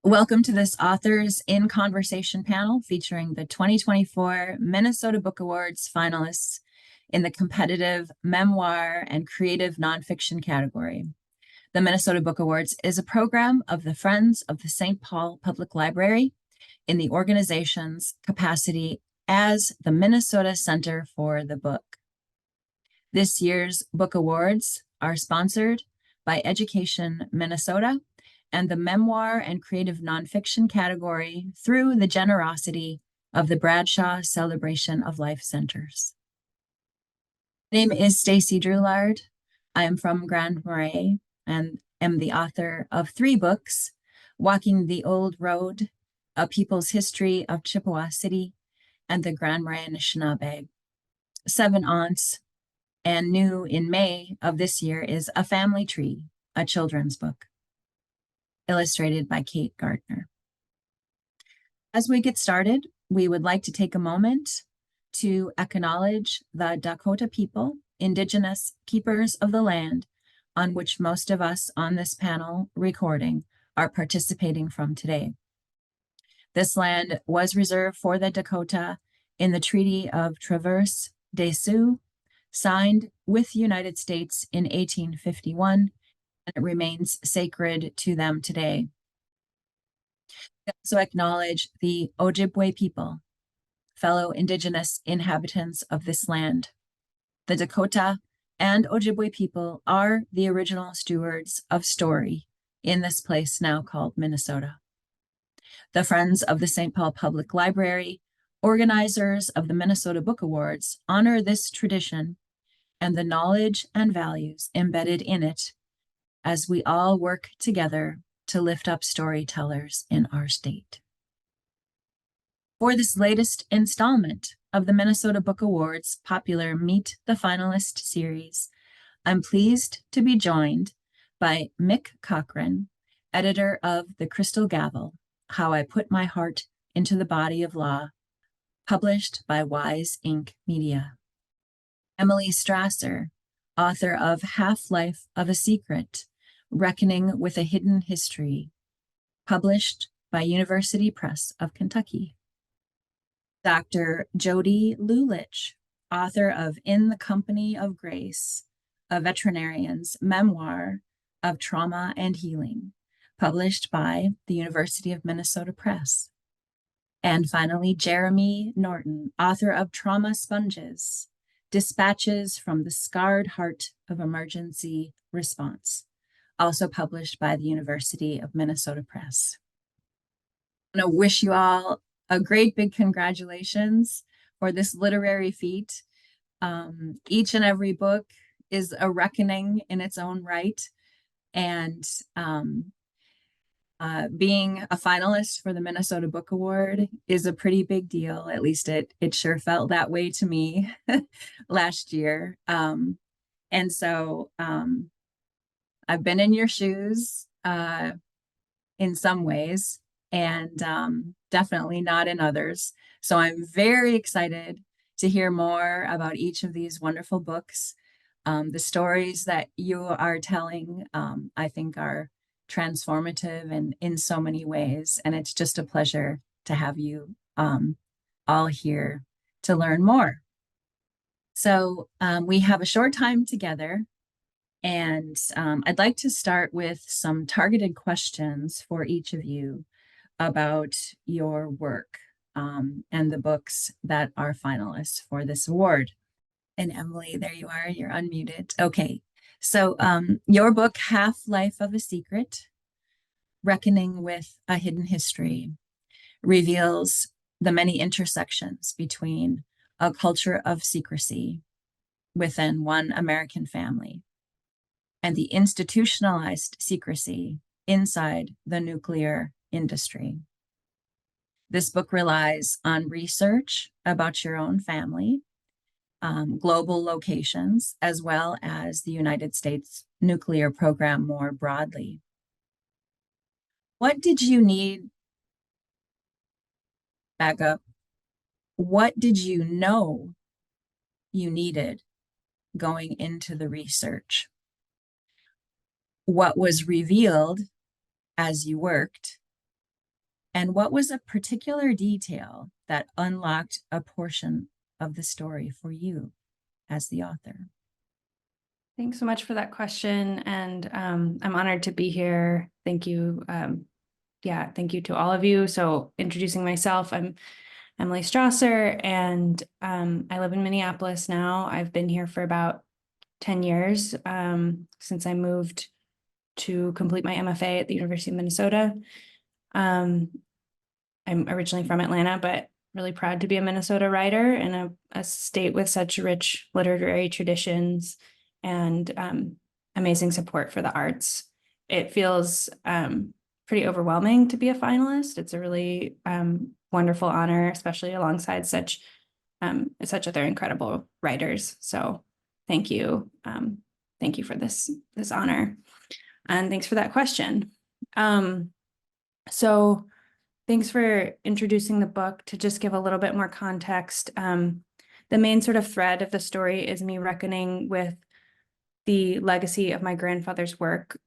Welcome to this Authors in Conversation panel featuring the 2024 Minnesota Book Awards finalists in the competitive Memoir and Creative Nonfiction category. The Minnesota Book Awards is a program of the Friends of the St. Paul Public Library in the organization's capacity as the Minnesota Center for the Book. This year's book awards are sponsored by Education Minnesota and the Memoir and Creative Nonfiction category through the generosity of the Bradshaw Celebration of Life Centers. My name is Staci Drouillard. I am from Grand Marais and am the author of 3 books: Walking the Old Road, A People's History of Chippewa City, and the Grand Marais Anishinaabe. 7 Aunts, and new in May of this year is A Family Tree, a children's book, illustrated by Kate Gardner. As we get started, we would like to take a moment to acknowledge the Dakota people, Indigenous keepers of the land on which most of us on this panel recording are participating from today. This land was reserved for the Dakota in the Treaty of Traverse des Sioux, signed with the United States in 1851, and it remains sacred to them today. We also acknowledge the Ojibwe people, fellow Indigenous inhabitants of this land. The Dakota and Ojibwe people are the original stewards of story in this place now called Minnesota. The Friends of the St. Paul Public Library, organizers of the Minnesota Book Awards, honor this tradition and the knowledge and values embedded in it as we all work together to lift up storytellers in our state. For this latest installment of the Minnesota Book Awards popular Meet the Finalist series, I'm pleased to be joined by Mick Cochrane, editor of The Crystal Gavel, How I Put My Heart into the Body of Law, published by Wise Inc. Media. Emily Strasser, author of Half-Life of a Secret, Reckoning with a Hidden History, published by University Press of Kentucky. Dr. Jody Lulich, author of In the Company of Grace, a veterinarian's memoir of trauma and healing, published by the University of Minnesota Press. And finally, Jeremy Norton, author of Trauma Sponges, Dispatches from the Scarred Heart of Emergency Response, also published by the University of Minnesota Press. I want to wish you all a great big congratulations for this literary feat. Each and every book is a reckoning in its own right, and being a finalist for the Minnesota Book Award is a pretty big deal. At least it sure felt that way to me last year. And so I've been in your shoes in some ways, and definitely not in others. So I'm very excited to hear more about each of these wonderful books. The stories that you are telling, I think, are transformative and in so many ways. And it's just a pleasure to have you all here to learn more. So we have a short time together, and I'd like to start with some targeted questions for each of you about your work and the books that are finalists for this award. And Emily, there you are, you're unmuted. Okay, so your book, Half-Life of a Secret, Reckoning with a Hidden History, reveals the many intersections between a culture of secrecy within one American family and the institutionalized secrecy inside the nuclear industry. This book relies on research about your own family, global locations, as well as the United States nuclear program more broadly. What did you need? Back up. What did you know you needed going into the research? What was revealed as you worked, And what was a particular detail that unlocked a portion of the story for you as the author? Thanks so much for that question. And I'm honored to be here. Thank you. Thank you to all of you. So introducing myself, I'm Emily Strasser, and I live in Minneapolis now. I've been here for about 10 years since I moved to complete my MFA at the University of Minnesota. I'm originally from Atlanta, but really proud to be a Minnesota writer in a state with such rich literary traditions and amazing support for the arts. It feels pretty overwhelming to be a finalist. It's a really wonderful honor, especially alongside such other incredible writers. So thank you. Thank you for this honor. And thanks for that question. So thanks for introducing the book. To just give a little bit more context, the main sort of thread of the story is me reckoning with the legacy of my grandfather's work,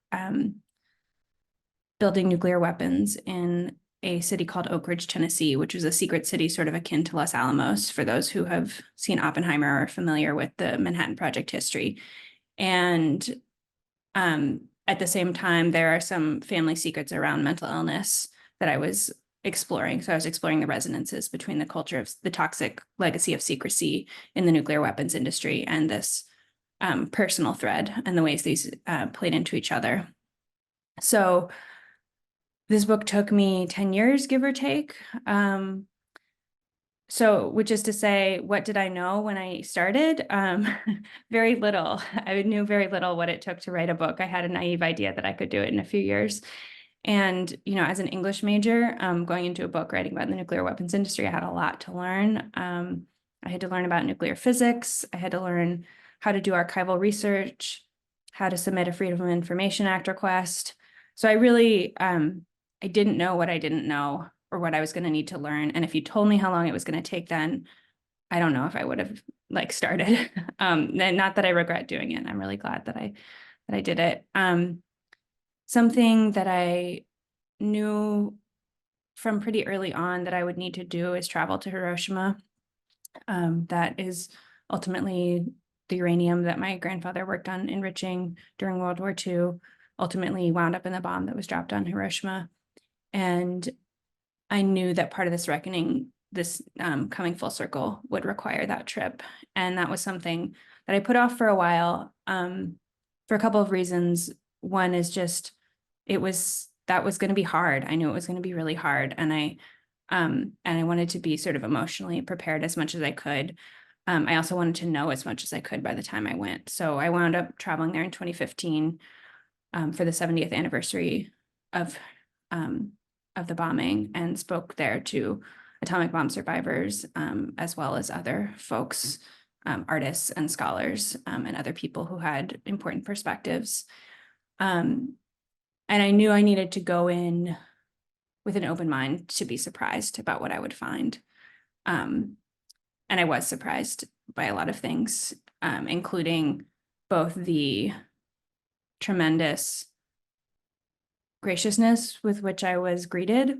building nuclear weapons in a city called Oak Ridge, Tennessee, which was a secret city sort of akin to Los Alamos, for those who have seen Oppenheimer or are familiar with the Manhattan Project history. And at the same time, there are some family secrets around mental illness that I was exploring. So I was exploring the resonances between the culture of the toxic legacy of secrecy in the nuclear weapons industry and this personal thread and the ways these played into each other. So this book took me 10 years, give or take. So, which is to say, what did I know when I started? Very little. I knew very little what it took to write a book. I had a naive idea that I could do it in a few years. And, as an English major, going into a book writing about the nuclear weapons industry, I had a lot to learn. I had to learn about nuclear physics. I had to learn how to do archival research, how to submit a Freedom of Information Act request. So I really, I didn't know what I didn't know or what I was going to need to learn. And if you told me how long it was going to take, then I don't know if I would have started. Not that I regret doing it. I'm really glad that I did it. Something that I knew from pretty early on that I would need to do is travel to Hiroshima. That is ultimately the uranium that my grandfather worked on enriching during World War II, ultimately wound up in the bomb that was dropped on Hiroshima. And I knew that part of this reckoning, this coming full circle, would require that trip. And that was something that I put off for a while for a couple of reasons. One is just, that was going to be hard. I knew it was going to be really hard. And I wanted to be sort of emotionally prepared as much as I could. I also wanted to know as much as I could by the time I went. So I wound up traveling there in 2015 for the 70th anniversary of the bombing, and spoke there to atomic bomb survivors, as well as other folks, artists and scholars, and other people who had important perspectives. And I knew I needed to go in with an open mind to be surprised about what I would find. And I was surprised by a lot of things, including both the tremendous graciousness with which I was greeted,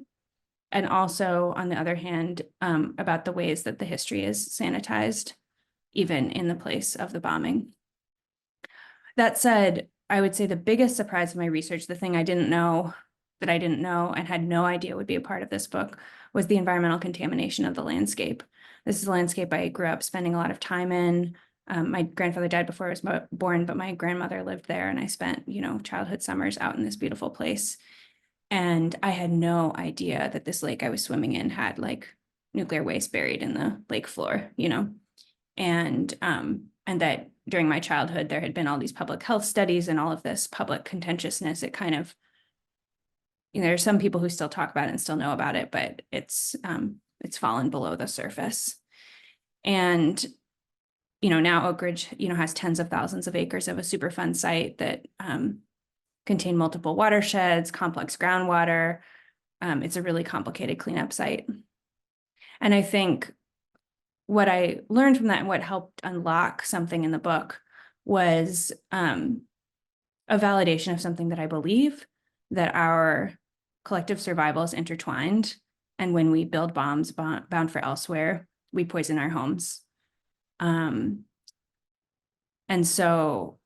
and also, on the other hand, about the ways that the history is sanitized, even in the place of the bombing. That said, I would say the biggest surprise of my research, the thing I didn't know that I didn't know and had no idea would be a part of this book, was the environmental contamination of the landscape. This is a landscape I grew up spending a lot of time in. My grandfather died before I was born, but my grandmother lived there, and I spent, childhood summers out in this beautiful place. And I had no idea that this lake I was swimming in had nuclear waste buried in the lake floor, and that during my childhood, there had been all these public health studies and all of this public contentiousness. It kind of, there are some people who still talk about it and still know about it, but it's fallen below the surface. And now Oak Ridge, has tens of thousands of acres of a Superfund site that contain multiple watersheds, complex groundwater. It's a really complicated cleanup site. And I think what I learned from that and what helped unlock something in the book was a validation of something that I believe, that our collective survival is intertwined. And when we build bombs bound for elsewhere, we poison our homes. And so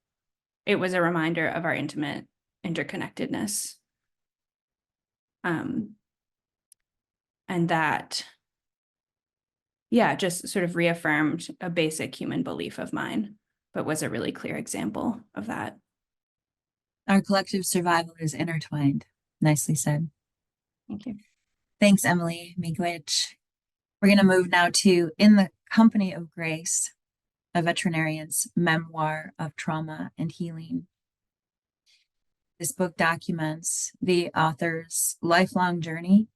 it was a reminder of our intimate interconnectedness. And that, yeah, just sort of reaffirmed a basic human belief of mine, but was a really clear example of that. Our collective survival is intertwined. Nicely said. Thank you. Thanks, Emily Miigwech. We're going to move now to In the Company of Grace, a veterinarian's memoir of trauma and healing. This book documents the author's lifelong journey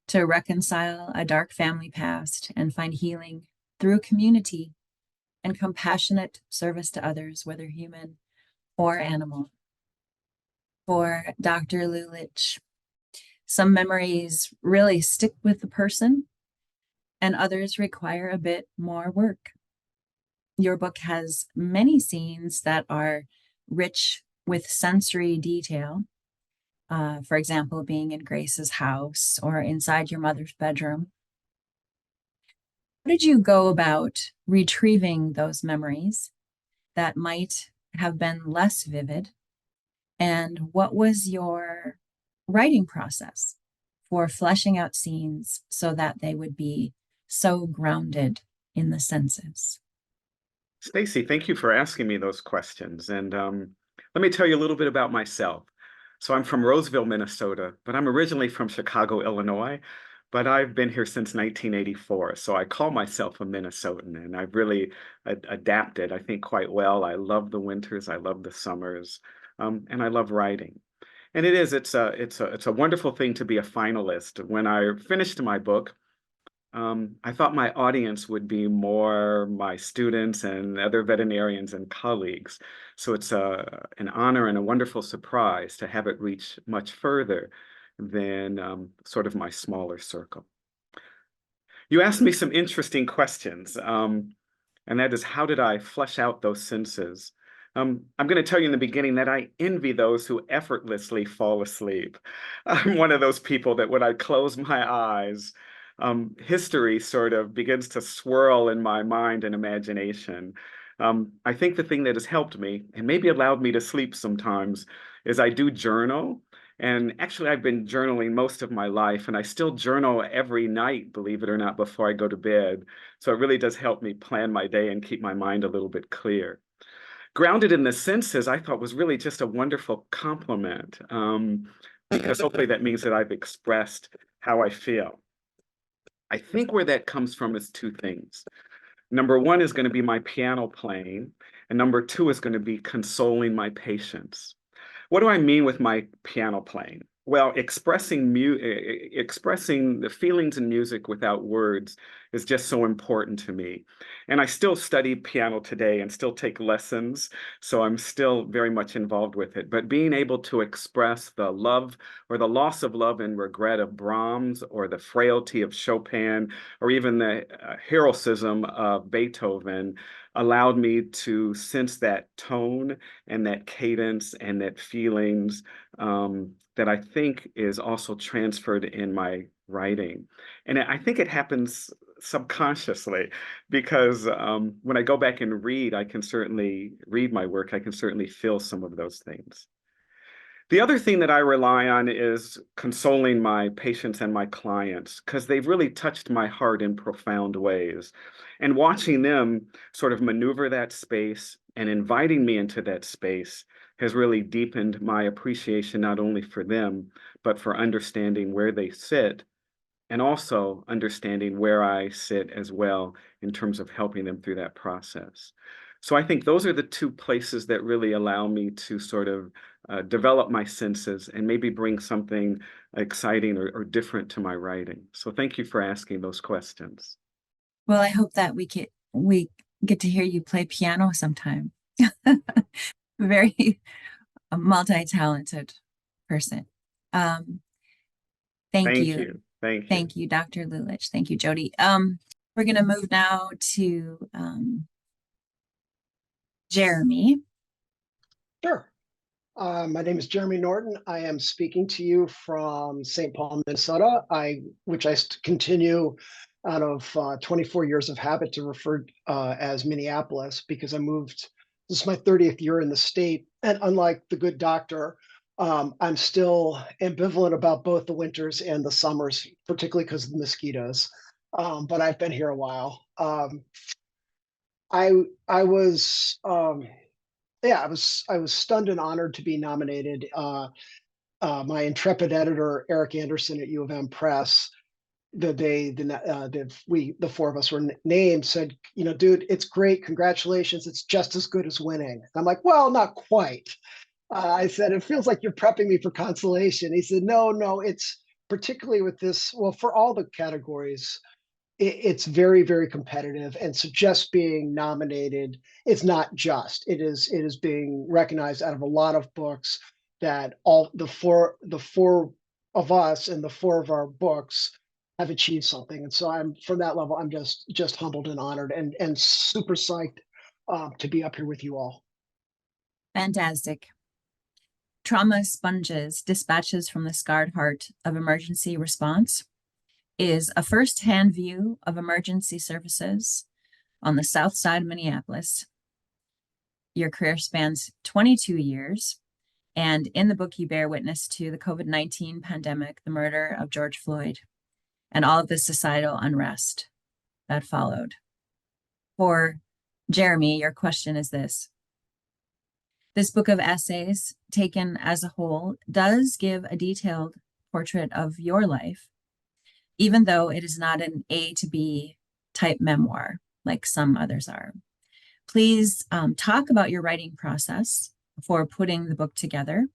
to reconcile a dark family past and find healing through community and compassionate service to others, whether human or animal. For Dr. Lulich, some memories really stick with the person, and others require a bit more work. Your book has many scenes that are rich with sensory detail. For example, being in Grace's house or inside your mother's bedroom. How did you go about retrieving those memories that might have been less vivid? And what was your writing process for fleshing out scenes so that they would be so grounded in the senses? Staci, thank you for asking me those questions. And let me tell you a little bit about myself. So I'm from Roseville, Minnesota, but I'm originally from Chicago, Illinois, but I've been here since 1984. So I call myself a Minnesotan, and I've really adapted, I think, quite well. I love the winters, I love the summers, and I love writing. And it's a wonderful thing to be a finalist. When I finished my book, I thought my audience would be more my students and other veterinarians and colleagues. So it's an honor and a wonderful surprise to have it reach much further than sort of my smaller circle. You asked me some interesting questions, and that is, how did I flesh out those senses? I'm going to tell you in the beginning that I envy those who effortlessly fall asleep. I'm one of those people that when I close my eyes, history sort of begins to swirl in my mind and imagination. I think the thing that has helped me and maybe allowed me to sleep sometimes is I do journal. And actually, I've been journaling most of my life, and I still journal every night, believe it or not, before I go to bed. So it really does help me plan my day and keep my mind a little bit clear. Grounded in the senses, I thought was really just a wonderful compliment, because hopefully that means that I've expressed how I feel. I think where that comes from is two things. Number one is going to be my piano playing, and number two is going to be consoling my patients. What do I mean with my piano playing? Well, expressing the feelings in music without words is just so important to me. And I still study piano today and still take lessons, so I'm still very much involved with it. But being able to express the love or the loss of love and regret of Brahms, or the frailty of Chopin, or even the heroism of Beethoven, allowed me to sense that tone and that cadence and that feelings that I think is also transferred in my writing. And I think it happens subconsciously, because when I go back and read, I can certainly read my work, I can certainly feel some of those things. The other thing that I rely on is consoling my patients and my clients, because they've really touched my heart in profound ways. And watching them sort of maneuver that space and inviting me into that space has really deepened my appreciation, not only for them, but for understanding where they sit, and also understanding where I sit as well in terms of helping them through that process. So I think those are the two places that really allow me to sort of develop my senses and maybe bring something exciting or different to my writing. So thank you for asking those questions. Well, I hope that we get to hear you play piano sometime. Very multi-talented person. Thank you. Thank you. Thank you, Dr. Lulich. Thank you, Jody. We're going to move now to Jeremy. Sure. My name is Jeremy Norton. I am speaking to you from St. Paul, Minnesota, which I continue out of 24 years of habit to refer as Minneapolis because I moved. This is my 30th year in the state, and unlike the good doctor, I'm still ambivalent about both the winters and the summers, particularly because of the mosquitoes. But I've been here a while. I was yeah, I was stunned and honored to be nominated. My intrepid editor Eric Anderson at U of M Press, the four of us were named, said, dude, it's great, congratulations, it's just as good as winning. I'm like, well, not quite. I said, it feels like you're prepping me for consolation. He said, no, it's particularly with this. Well, for all the categories, it's very, very competitive, and so just being nominated is not just. It is being recognized out of a lot of books that all the four of us and the four of our books have achieved something. And so I'm from that level, I'm just humbled and honored and super psyched to be up here with you all. Fantastic. Trauma Sponges, Dispatches from the Scarred Heart of Emergency Response is a first-hand view of emergency services on the south side of Minneapolis. Your career spans 22 years, and in the book you bear witness to the COVID-19 pandemic, the murder of George Floyd, and all of the societal unrest that followed. For Jeremy, your question is this. This book of essays, taken as a whole, does give a detailed portrait of your life, even though it is not an A to B type memoir like some others are. Please talk about your writing process for putting the book together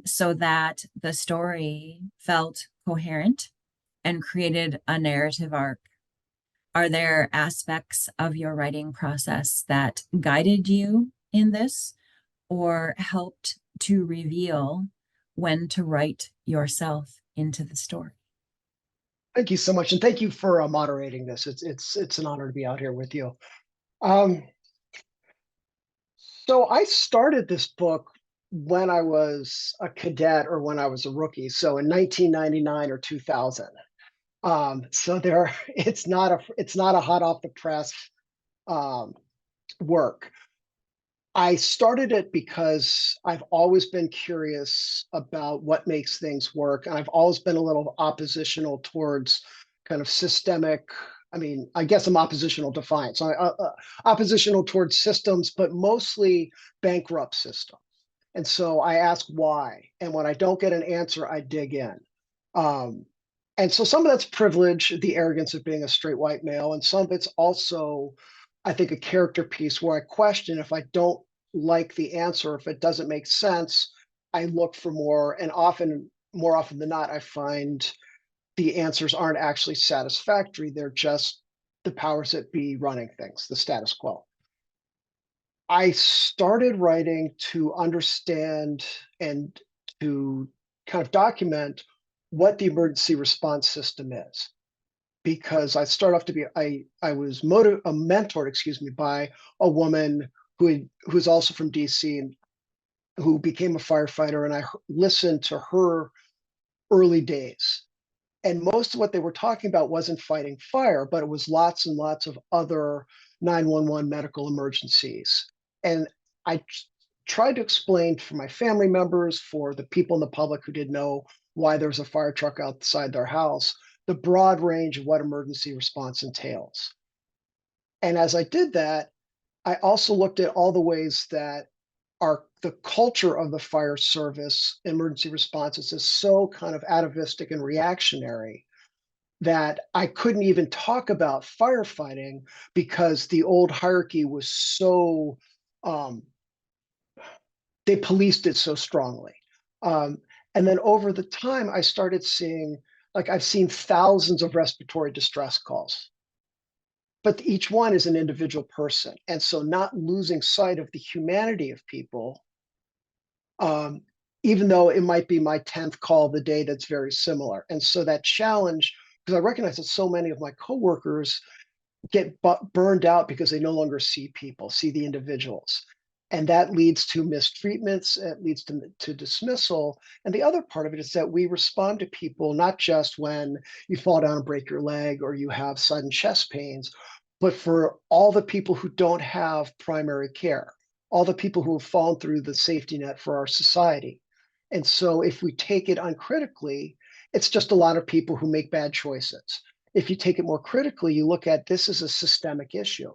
so that the story felt coherent and created a narrative arc. Are there aspects of your writing process that guided you in this or helped to reveal when to write yourself into the story? Thank you so much, and thank you for moderating this. It's an honor to be out here with you. So I started this book when I was a cadet or when I was a rookie, so in 1999 or 2000. So it's not a hot off the press work. I started it because I've always been curious about what makes things work. And I've always been a little oppositional towards kind of systemic. I mean, I guess I'm oppositional defiant. So oppositional towards systems, but mostly bankrupt systems. And so I ask why. And when I don't get an answer, I dig in. And so some of that's privilege, the arrogance of being a straight white male. And some of it's also, I think, a character piece where I question if I don't like the answer, if it doesn't make sense, I look for more. And more often than not, I find the answers aren't actually satisfactory. They're just the powers that be running things, the status quo. I started writing to understand and to kind of document what the emergency response system is. Because I started off to be, I was mentored, by a woman who's also from DC and who became a firefighter, and I listened to her early days. And most of what they were talking about wasn't fighting fire, but it was lots and lots of other 911 medical emergencies. And I tried to explain for my family members, for the people in the public who didn't know why there was a fire truck outside their house, the broad range of what emergency response entails. And as I did that, I also looked at all the ways that the culture of the fire service emergency responses is so kind of atavistic and reactionary that I couldn't even talk about firefighting because the old hierarchy was so, they policed it so strongly. And then over the time, I started seeing, I've seen thousands of respiratory distress calls, but each one is an individual person. And so not losing sight of the humanity of people, even though it might be my 10th call of the day that's very similar. And so that challenge, because I recognize that so many of my coworkers get burned out because they no longer see people, see the individuals. And that leads to mistreatments, it leads to dismissal. And the other part of it is that we respond to people not just when you fall down and break your leg or you have sudden chest pains, but for all the people who don't have primary care, all the people who have fallen through the safety net for our society. And so if we take it uncritically, it's just a lot of people who make bad choices. If you take it more critically, you look at this as a systemic issue.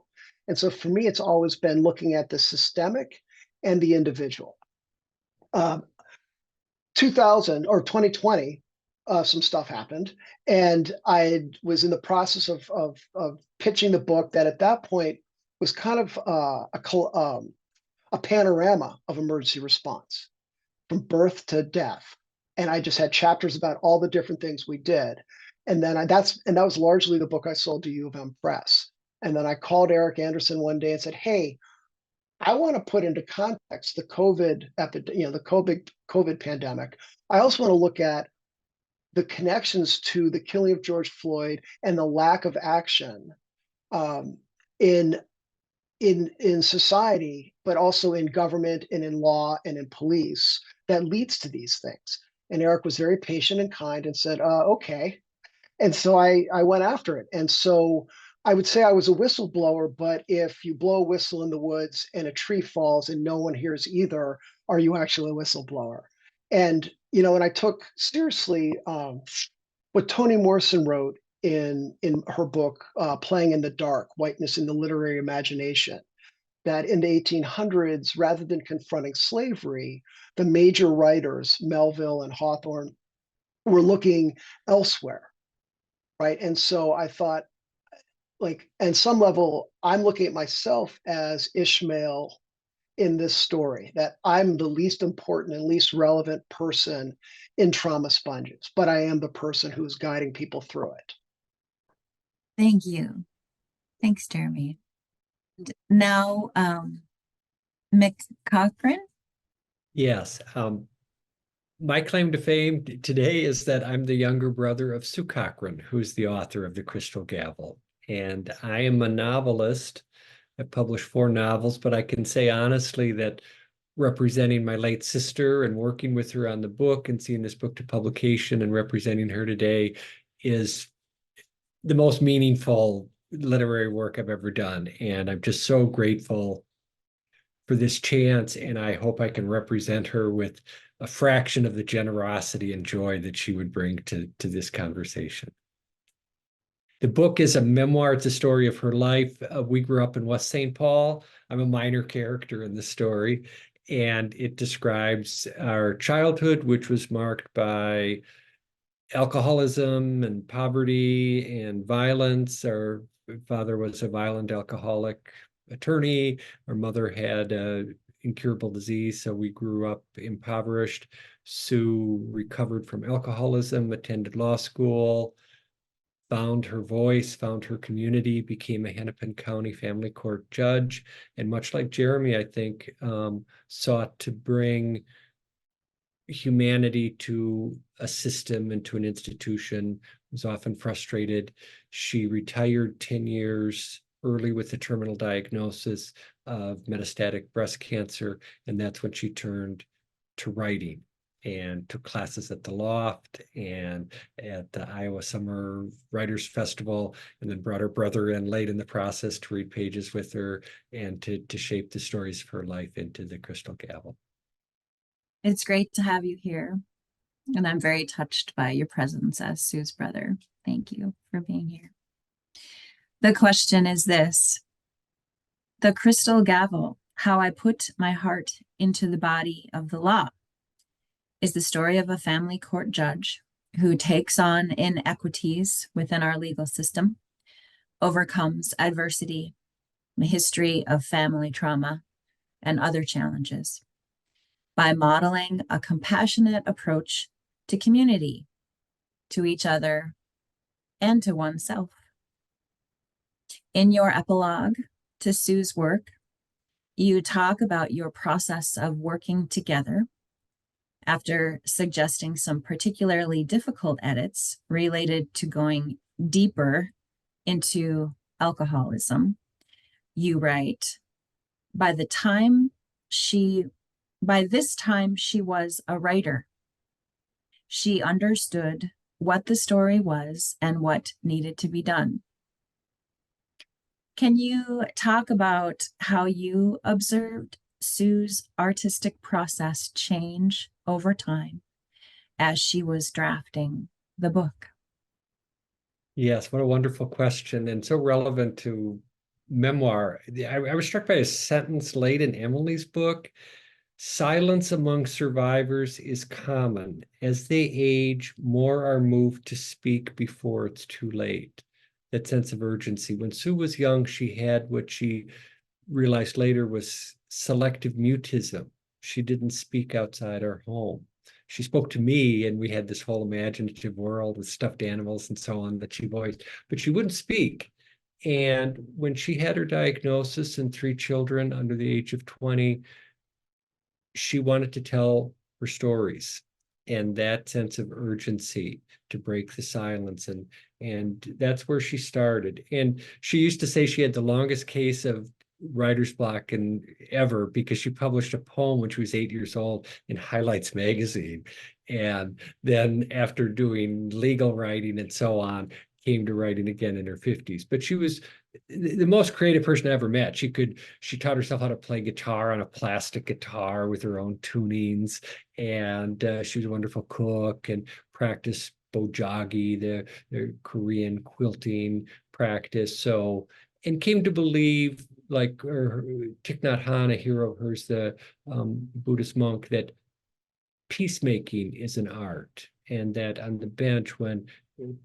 And so for me, it's always been looking at the systemic and the individual. 2020, some stuff happened, and I was in the process of pitching the book that at that point was kind of a panorama of emergency response from birth to death. And I just had chapters about all the different things we did. And then that was largely the book I sold to U of M Press. And then I called Eric Anderson one day and said, hey, I want to put into context the COVID pandemic. I also want to look at the connections to the killing of George Floyd and the lack of action in society, but also in government and in law and in police that leads to these things. And Eric was very patient and kind and said, okay. And so I went after it. And so I would say I was a whistleblower, but if you blow a whistle in the woods and a tree falls and no one hears either, are you actually a whistleblower? And, and I took seriously what Toni Morrison wrote in her book, Playing in the Dark, Whiteness in the Literary Imagination, that in the 1800s, rather than confronting slavery, the major writers, Melville and Hawthorne, were looking elsewhere, right? And so I thought, at some level, I'm looking at myself as Ishmael in this story, that I'm the least important and least relevant person in Trauma Sponges, but I am the person who's guiding people through it. Thank you. Thanks, Jeremy. And now, Mick Cochrane. Yes. My claim to fame today is that I'm the younger brother of Sue Cochrane, who's the author of The Crystal Gavel. And I am a novelist. I published 4 novels, but I can say honestly that representing my late sister and working with her on the book and seeing this book to publication and representing her today is the most meaningful literary work I've ever done. And I'm just so grateful for this chance. And I hope I can represent her with a fraction of the generosity and joy that she would bring to this conversation. The book is a memoir. It's a story of her life. We grew up in West St. Paul. I'm a minor character in the story, and it describes our childhood, which was marked by alcoholism and poverty and violence. Our father was a violent alcoholic attorney. Our mother had an incurable disease, so we grew up impoverished. Sue recovered from alcoholism, attended law school, found her voice, found her community, became a Hennepin County family court judge, and much like Jeremy, I think, sought to bring humanity to a system and to an institution. Was often frustrated. She retired 10 years early with a terminal diagnosis of metastatic breast cancer, and that's when she turned to writing and took classes at the Loft and at the Iowa Summer Writers Festival, and then brought her brother in late in the process to read pages with her and to shape the stories of her life into The Crystal Gavel. It's great to have you here, and I'm very touched by your presence as Sue's brother. Thank you for being here. The question is this: The Crystal Gavel, How I Put My Heart into the Body of the Law, is the story of a family court judge who takes on inequities within our legal system, overcomes adversity, the history of family trauma, and other challenges by modeling a compassionate approach to community, to each other, and to oneself. In your epilogue to Sue's work, you talk about your process of working together after suggesting some particularly difficult edits related to going deeper into alcoholism. You write, by the time by this time, she was a writer. She understood what the story was and what needed to be done. Can you talk about how you observed Sue's artistic process change over time as she was drafting the book? Yes, what a wonderful question, and so relevant to memoir. I was struck by a sentence late in Emily's book. Silence among survivors is common. As they age, more are moved to speak before it's too late. That sense of urgency. When Sue was young, she had what she realized later was selective mutism. She didn't speak outside her home. She spoke to me, and we had this whole imaginative world with stuffed animals and so on that she voiced, but she wouldn't speak. And when she had her diagnosis and 3 children under the age of 20, she wanted to tell her stories, and that sense of urgency to break the silence, and that's where she started. And she used to say she had the longest case of writer's block and ever, because she published a poem when she was 8 years old in Highlights magazine, and then after doing legal writing and so on, came to writing again in her 50s. But she was the most creative person I ever met. She taught herself how to play guitar on a plastic guitar with her own tunings, and she was a wonderful cook and practiced bojagi, the Korean quilting practice. So, and came to believe, like Thich Nhat Hanh, a hero of hers, the Buddhist monk, that peacemaking is an art, and that on the bench, when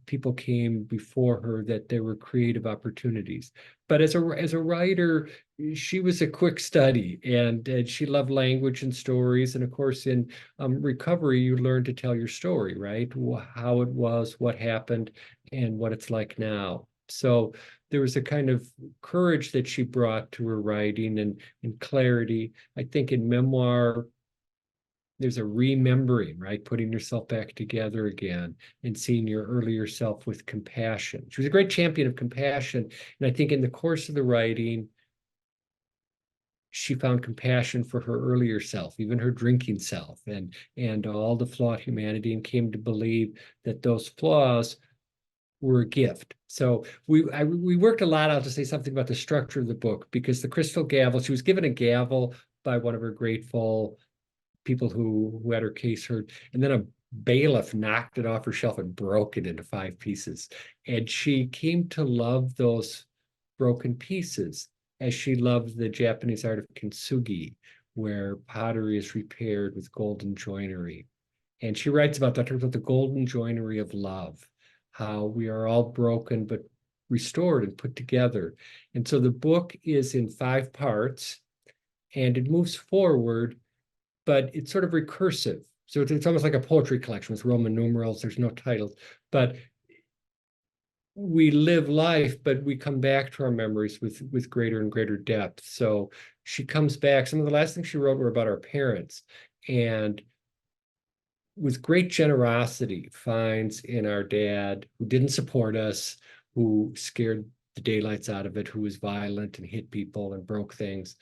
people came before her, that there were creative opportunities. But as a writer, she was a quick study, and she loved language and stories. And of course, in recovery, you learn to tell your story, right? How it was, what happened, and what it's like now. So there was a kind of courage that she brought to her writing, and clarity. I think in memoir, there's a remembering, right? Putting yourself back together again and seeing your earlier self with compassion. She was a great champion of compassion. And I think in the course of the writing, she found compassion for her earlier self, even her drinking self, and all the flawed humanity, and came to believe that those flaws were a gift. So we worked a lot out to say something about the structure of the book, because the crystal gavel, she was given a gavel by one of her grateful people who had her case heard, and then a bailiff knocked it off her shelf and broke it into 5 pieces. And she came to love those broken pieces as she loved the Japanese art of kintsugi, where pottery is repaired with golden joinery. And she writes about that, about the golden joinery of love, how we are all broken but restored and put together. And so the book is in 5 parts, and it moves forward, but it's sort of recursive. So it's almost like a poetry collection with Roman numerals. There's no titles, but we live life, but we come back to our memories with greater and greater depth. So she comes back. Some of the last things she wrote were about our parents, and with great generosity finds in our dad, who didn't support us, who scared the daylights out of it, who was violent and hit people and broke things,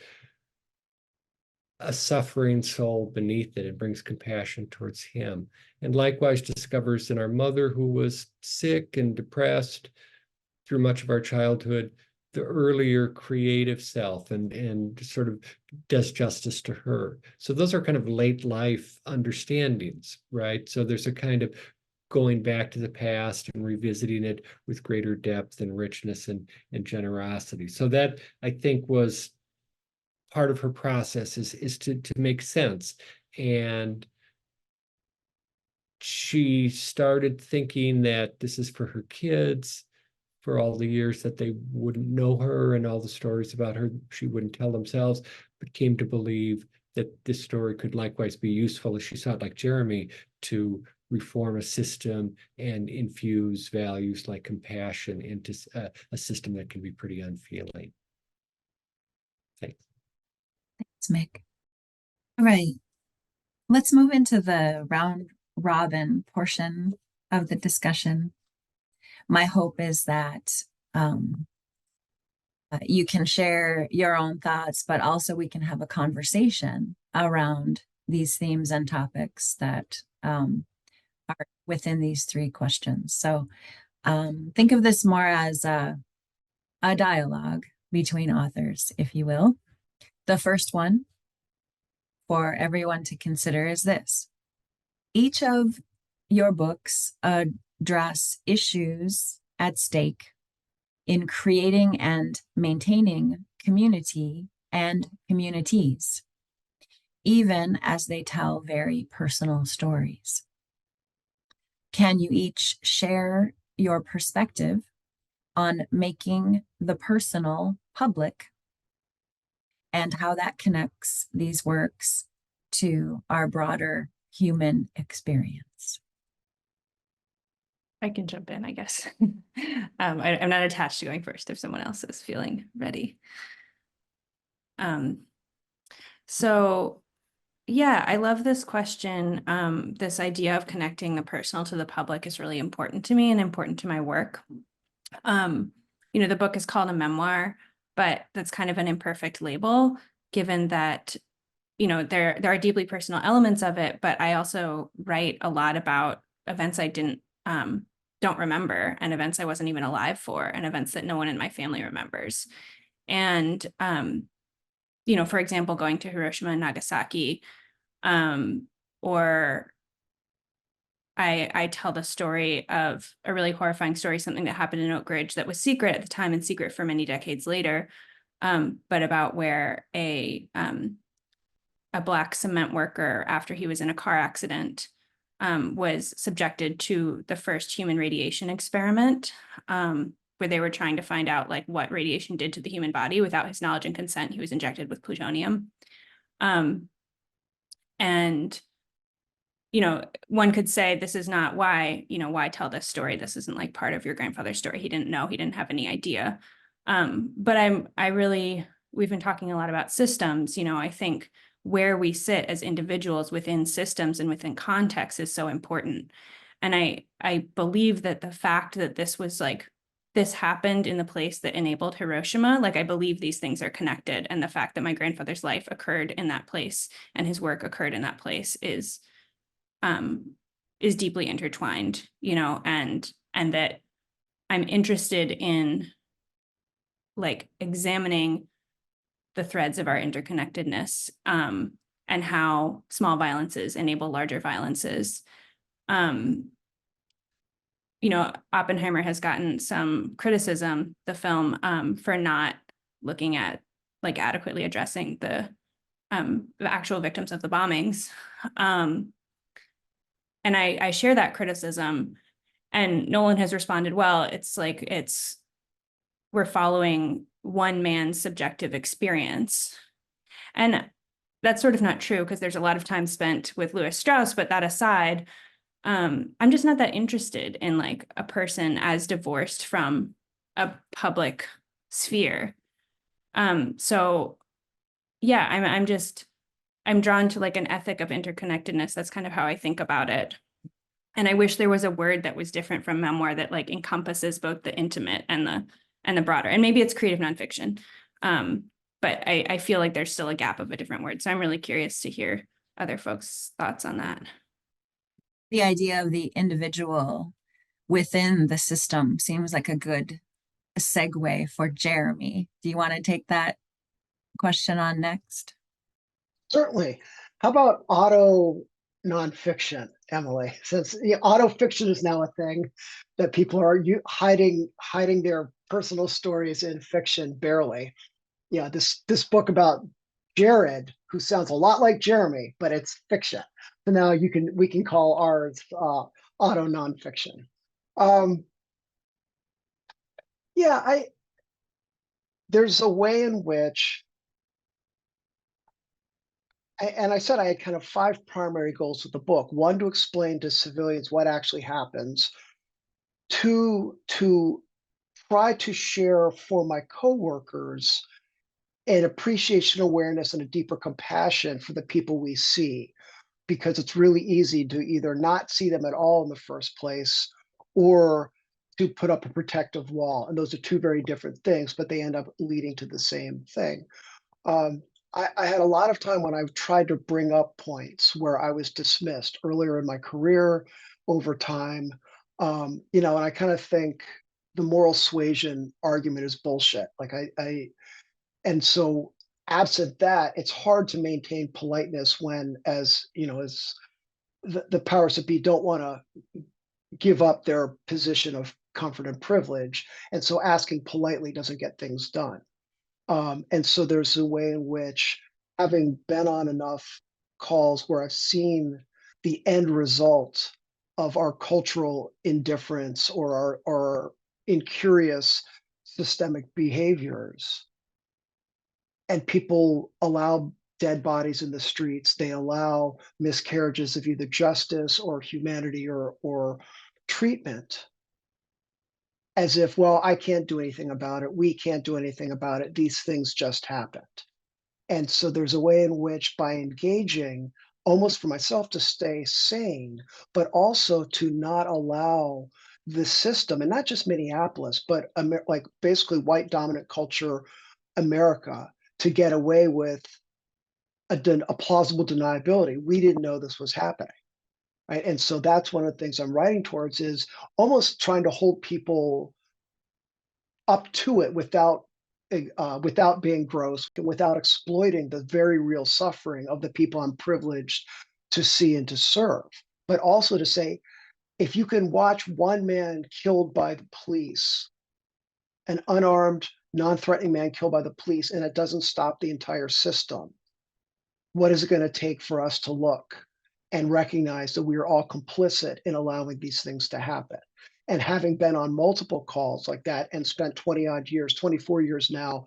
a suffering soul beneath it, and brings compassion towards him. And likewise discovers in our mother, who was sick and depressed through much of our childhood, the earlier creative self, and sort of does justice to her. So those are kind of late life understandings, right? So there's a kind of going back to the past and revisiting it with greater depth and richness and generosity. So that, I think, was part of her process, is to make sense. And she started thinking that this is for her kids, for all the years that they wouldn't know her and all the stories about her she wouldn't tell themselves, but came to believe that this story could likewise be useful, as she saw it, like Jeremy, to reform a system and infuse values like compassion into a system that can be pretty unfeeling. Thanks. Thanks, Mick. All right, let's move into the round robin portion of the discussion. My hope is that You can share your own thoughts, but also we can have a conversation around these themes and topics that are within these 3 questions. So think of this more as a dialogue between authors, if you will. The first one for everyone to consider is this. Each of your books address issues at stake in creating and maintaining community and communities, even as they tell very personal stories. Can you each share your perspective on making the personal public and how that connects these works to our broader human experience? I can jump in, I guess. I'm not attached to going first if someone else is feeling ready. So yeah, I love this question. This idea of connecting the personal to the public is really important to me and important to my work. The book is called a memoir, but that's kind of an imperfect label, given that, there are deeply personal elements of it, but I also write a lot about events I don't remember, and events I wasn't even alive for, and events that no one in my family remembers. And, for example, going to Hiroshima and Nagasaki, or I tell the story of a really horrifying story, something that happened in Oak Ridge that was secret at the time and secret for many decades later, but about where a Black cement worker, after he was in a car accident, was subjected to the first human radiation experiment, where they were trying to find out like what radiation did to the human body. Without his knowledge and consent, he was injected with plutonium. And one could say this is not why tell this story? This isn't like part of your grandfather's story. He didn't know, he didn't have any idea. But we've been talking a lot about systems. I think where we sit as individuals within systems and within context is so important. And I believe that the fact that this happened in the place that enabled Hiroshima, I believe these things are connected. And the fact that my grandfather's life occurred in that place and his work occurred in that place is deeply intertwined, and that I'm interested in examining the threads of our interconnectedness, and how small violences enable larger violences. Oppenheimer has gotten some criticism, the film, for not looking at adequately addressing the actual victims of the bombings. And I share that criticism, and Nolan has responded, well, we're following one man's subjective experience. And that's sort of not true, because there's a lot of time spent with Lewis Strauss, but that aside, I'm just not that interested in a person as divorced from a public sphere. So yeah, I'm drawn to an ethic of interconnectedness. That's kind of how I think about it. And I wish there was a word that was different from memoir that encompasses both the intimate and the broader. And maybe it's creative nonfiction. But I feel like there's still a gap of a different word. So I'm really curious to hear other folks' thoughts on that. The idea of the individual within the system seems like a good segue for Jeremy. Do you want to take that question on next? Certainly. How about auto nonfiction, Emily? Since auto fiction is now a thing that people are hiding their personal stories in fiction barely. This book about Jared, who sounds a lot like Jeremy, but it's fiction. So now we can call ours auto nonfiction. There's a way in which, and I said I had kind of 5 primary goals with the book. 1, to explain to civilians what actually happens. 2, to try to share for my coworkers an appreciation, awareness, and a deeper compassion for the people we see, because it's really easy to either not see them at all in the first place, or to put up a protective wall. And those are two very different things, but they end up leading to the same thing. I had a lot of time when I've tried to bring up points where I was dismissed earlier in my career, over time, and I kind of think the moral suasion argument is bullshit. Like and so absent that, it's hard to maintain politeness when, as the powers that be don't want to give up their position of comfort and privilege, and so asking politely doesn't get things done. And so there's a way in which, having been on enough calls where I've seen the end result of our cultural indifference or our incurious systemic behaviors, and people allow dead bodies in the streets, they allow miscarriages of either justice or humanity or treatment, as if, well, I can't do anything about it. We can't do anything about it. These things just happened. And so there's a way in which, by engaging, almost for myself to stay sane, but also to not allow the system, and not just Minneapolis, but like basically white dominant culture America, to get away with a plausible deniability. We didn't know this was happening. Right. And so that's one of the things I'm writing towards, is almost trying to hold people up to it without being gross, without exploiting the very real suffering of the people I'm privileged to see and to serve. But also to say, if you can watch one man killed by the police, an unarmed, non-threatening man killed by the police, and it doesn't stop the entire system, what is it going to take for us to look and recognize that we are all complicit in allowing these things to happen? And having been on multiple calls like that and spent 20 odd years, 24 years now,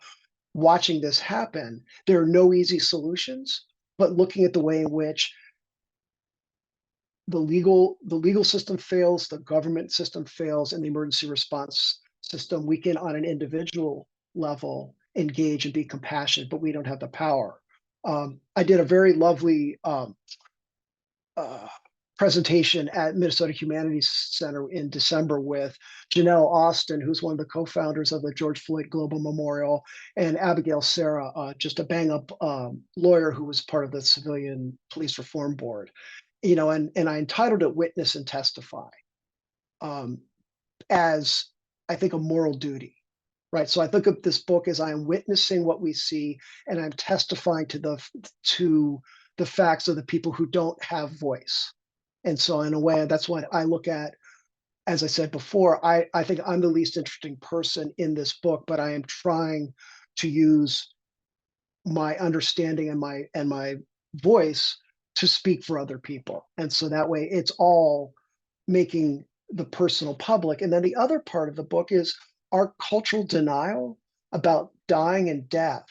watching this happen, there are no easy solutions, but looking at the way in which the legal system fails, the government system fails, and the emergency response system, we can, on an individual level, engage and be compassionate, but we don't have the power. I did a very lovely presentation at Minnesota Humanities Center in December with Janelle Austin, who's one of the co-founders of the George Floyd Global Memorial, and Abigail Serra, just a bang-up lawyer who was part of the Civilian Police Reform Board. And I entitled it Witness and Testify, as I think a moral duty. Right. So I think of this book as I am witnessing what we see, and I'm testifying to the facts of the people who don't have voice. And so in a way, that's what I look at. As I said before, I think I'm the least interesting person in this book, but I am trying to use my understanding and my voice to speak for other people. And so that way it's all making the personal public. And then the other part of the book is our cultural denial about dying and death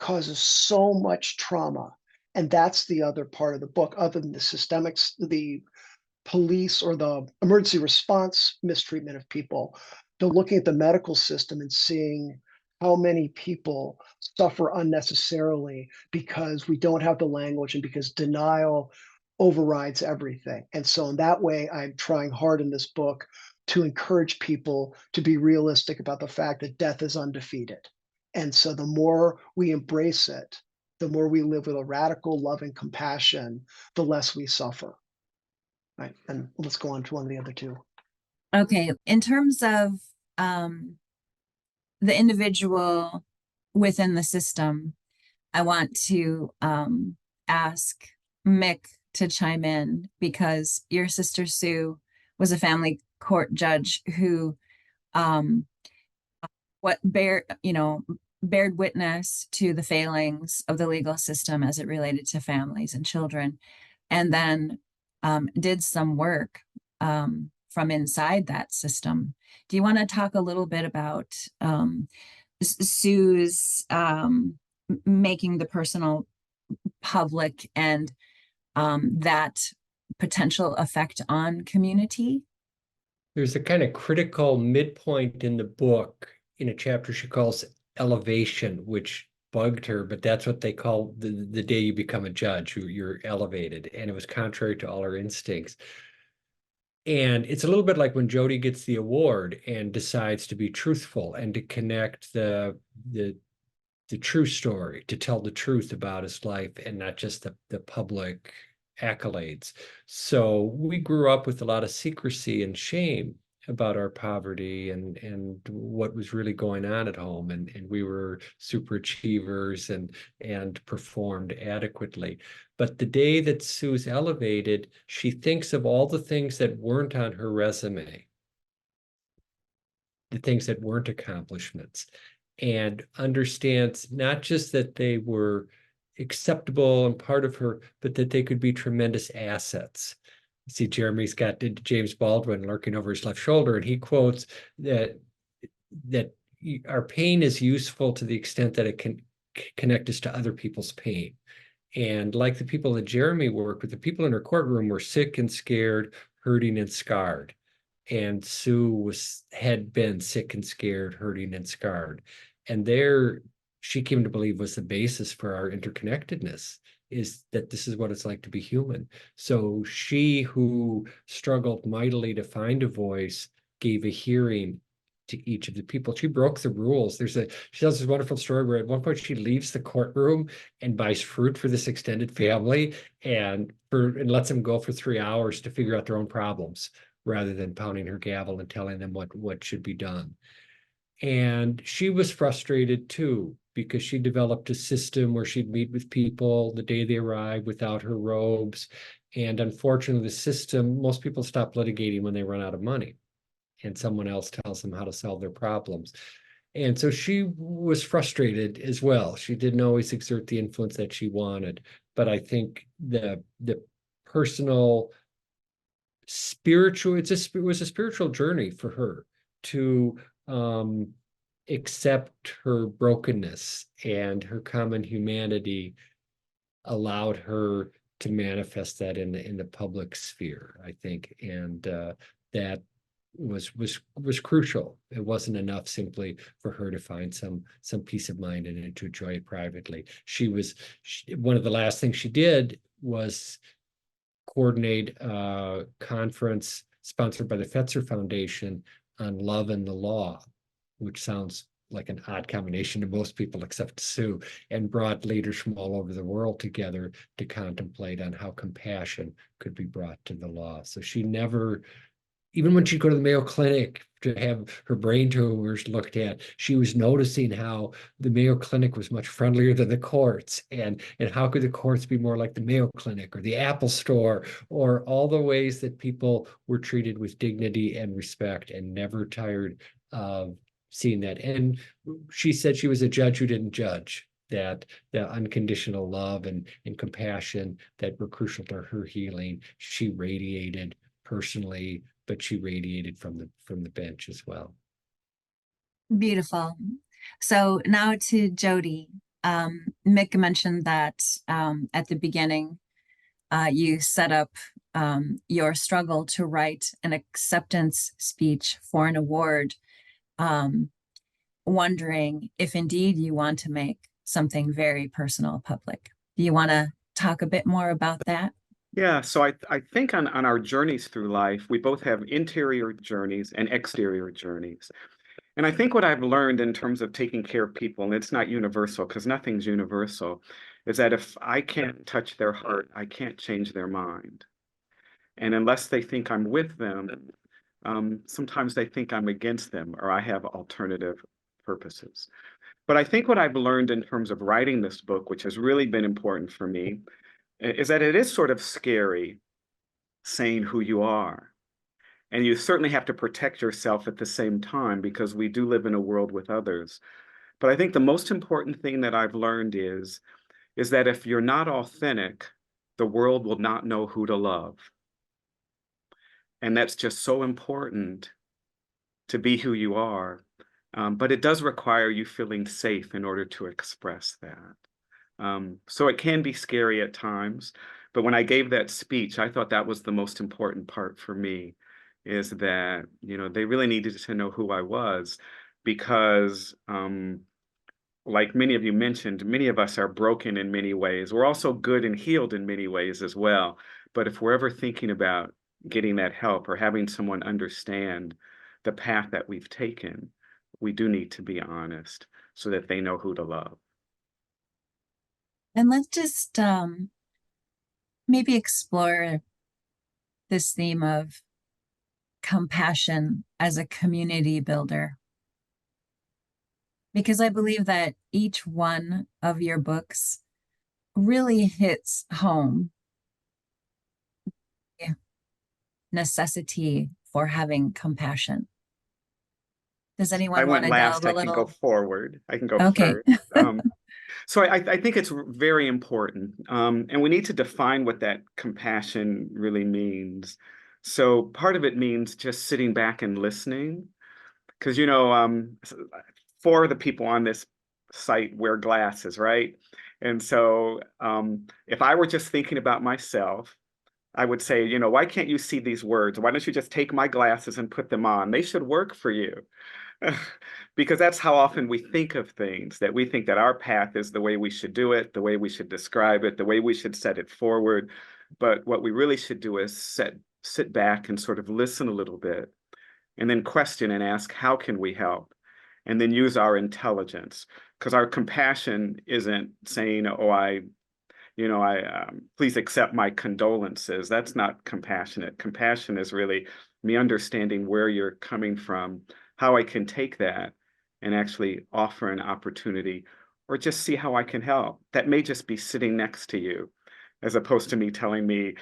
causes so much trauma. And that's the other part of the book, other than the systemics, the police or the emergency response mistreatment of people. They're looking at the medical system and seeing how many people suffer unnecessarily because we don't have the language and because denial overrides everything. And so in that way, I'm trying hard in this book to encourage people to be realistic about the fact that death is undefeated. And so the more we embrace it, the more we live with a radical love and compassion, the less we suffer. Right. And let's go on to one of the other two. Okay. In terms of the individual within the system, I want to ask Mick to chime in, because your sister Sue was a family court judge who bared witness to the failings of the legal system as it related to families and children, and then did some work from inside that system. Do you want to talk a little bit about Sue's making the personal public and that potential effect on community? There's a kind of critical midpoint in the book in a chapter she calls elevation, which bugged her, but that's what they call the day you become a judge, you're elevated. And it was contrary to all her instincts. And it's a little bit like when Jody gets the award and decides to be truthful and to connect the true story, to tell the truth about his life and not just the public accolades. So we grew up with a lot of secrecy and shame about our poverty and what was really going on at home. And we were super achievers and performed adequately. But the day that Sue's elevated, she thinks of all the things that weren't on her resume, the things that weren't accomplishments, and understands not just that they were acceptable and part of her, but that they could be tremendous assets. See, Jeremy's got James Baldwin lurking over his left shoulder, and he quotes that our pain is useful to the extent that it can connect us to other people's pain. And like the people that Jeremy worked with, the people in her courtroom were sick and scared, hurting and scarred. And Sue had been sick and scared, hurting and scarred. And there she came to believe was the basis for our interconnectedness, is that this is what it's like to be human. So she, who struggled mightily to find a voice, gave a hearing to each of the people. She broke the rules. She tells this wonderful story where at one point she leaves the courtroom and buys fruit for this extended family and lets them go for 3 hours to figure out their own problems, rather than pounding her gavel and telling them what should be done. And she was frustrated too, because she developed a system where she'd meet with people the day they arrived without her robes. And unfortunately, the system, most people stop litigating when they run out of money and someone else tells them how to solve their problems. And so she was frustrated as well. She didn't always exert the influence that she wanted. But I think the personal spiritual, it was a spiritual journey for her to accept her brokenness, and her common humanity allowed her to manifest that in the public sphere, I think. And that was crucial. It wasn't enough simply for her to find some peace of mind and to enjoy it privately. One of the last things she did was coordinate a conference sponsored by the Fetzer Foundation on love and the law, which sounds like an odd combination to most people except Sue, and brought leaders from all over the world together to contemplate on how compassion could be brought to the law. So she never, even when she'd go to the Mayo Clinic to have her brain tumors looked at, she was noticing how the Mayo Clinic was much friendlier than the courts, and how could the courts be more like the Mayo Clinic or the Apple Store, or all the ways that people were treated with dignity and respect, and never tired of seeing that. And she said she was a judge who didn't judge, that the unconditional love and compassion that were crucial to her healing, she radiated personally, but she radiated from the bench as well. Beautiful. So now to Jody. Mick mentioned that at the beginning, you set up your struggle to write an acceptance speech for an award, wondering if indeed you want to make something very personal public. Do you want to talk a bit more about that? Yeah, so I think on our journeys through life, we both have interior journeys and exterior journeys. And I think what I've learned in terms of taking care of people, and it's not universal because nothing's universal, is that if I can't touch their heart, I can't change their mind. And unless they think I'm with them, sometimes they think I'm against them, or I have alternative purposes. But I think what I've learned in terms of writing this book, which has really been important for me, is that it is sort of scary saying who you are. And you certainly have to protect yourself at the same time, because we do live in a world with others. But I think the most important thing that I've learned is that if you're not authentic, the world will not know who to love. And that's just so important, to be who you are. But it does require you feeling safe in order to express that. So it can be scary at times. But when I gave that speech, I thought that was the most important part for me, is that, they really needed to know who I was, because like many of you mentioned, many of us are broken in many ways. We're also good and healed in many ways as well. But if we're ever thinking about getting that help or having someone understand the path that we've taken, we do need to be honest so that they know who to love. And let's just maybe explore this theme of compassion as a community builder. Because I believe that each one of your books really hits home the necessity for having compassion. Does I anyone went want to last, delve a I can go little? forward. I can go Okay. first. So I think it's very important. And we need to define what that compassion really means. So part of it means just sitting back and listening. Because, you know, 4 of the people on this site wear glasses, right? And so if I were just thinking about myself, I would say, you know, why can't you see these words? Why don't you just take my glasses and put them on? They should work for you. Because that's how often we think of things, that we think that our path is the way we should do it, the way we should describe it, the way we should set it forward. But what we really should do is sit back and sort of listen a little bit, and then question and ask, how can we help? And then use our intelligence, because our compassion isn't saying, oh, please accept my condolences. That's not compassionate. Compassion is really me understanding where you're coming from, how I can take that and actually offer an opportunity or just see how I can help. That may just be sitting next to you, as opposed to me telling me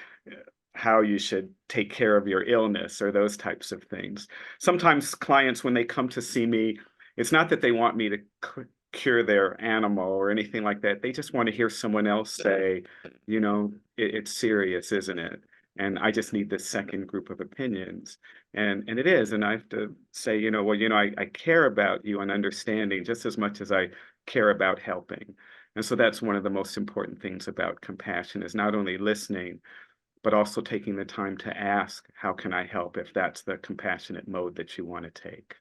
how you should take care of your illness or those types of things. Sometimes clients, when they come to see me, it's not that they want me to cure their animal or anything like that. They just want to hear someone else say, you know, it's serious, isn't it? And I just need this second group of opinions. And it is. And I have to say, you know, well, you know, I care about you and understanding just as much as I care about helping. And so that's one of the most important things about compassion, is not only listening, but also taking the time to ask, how can I help, if that's the compassionate mode that you want to take.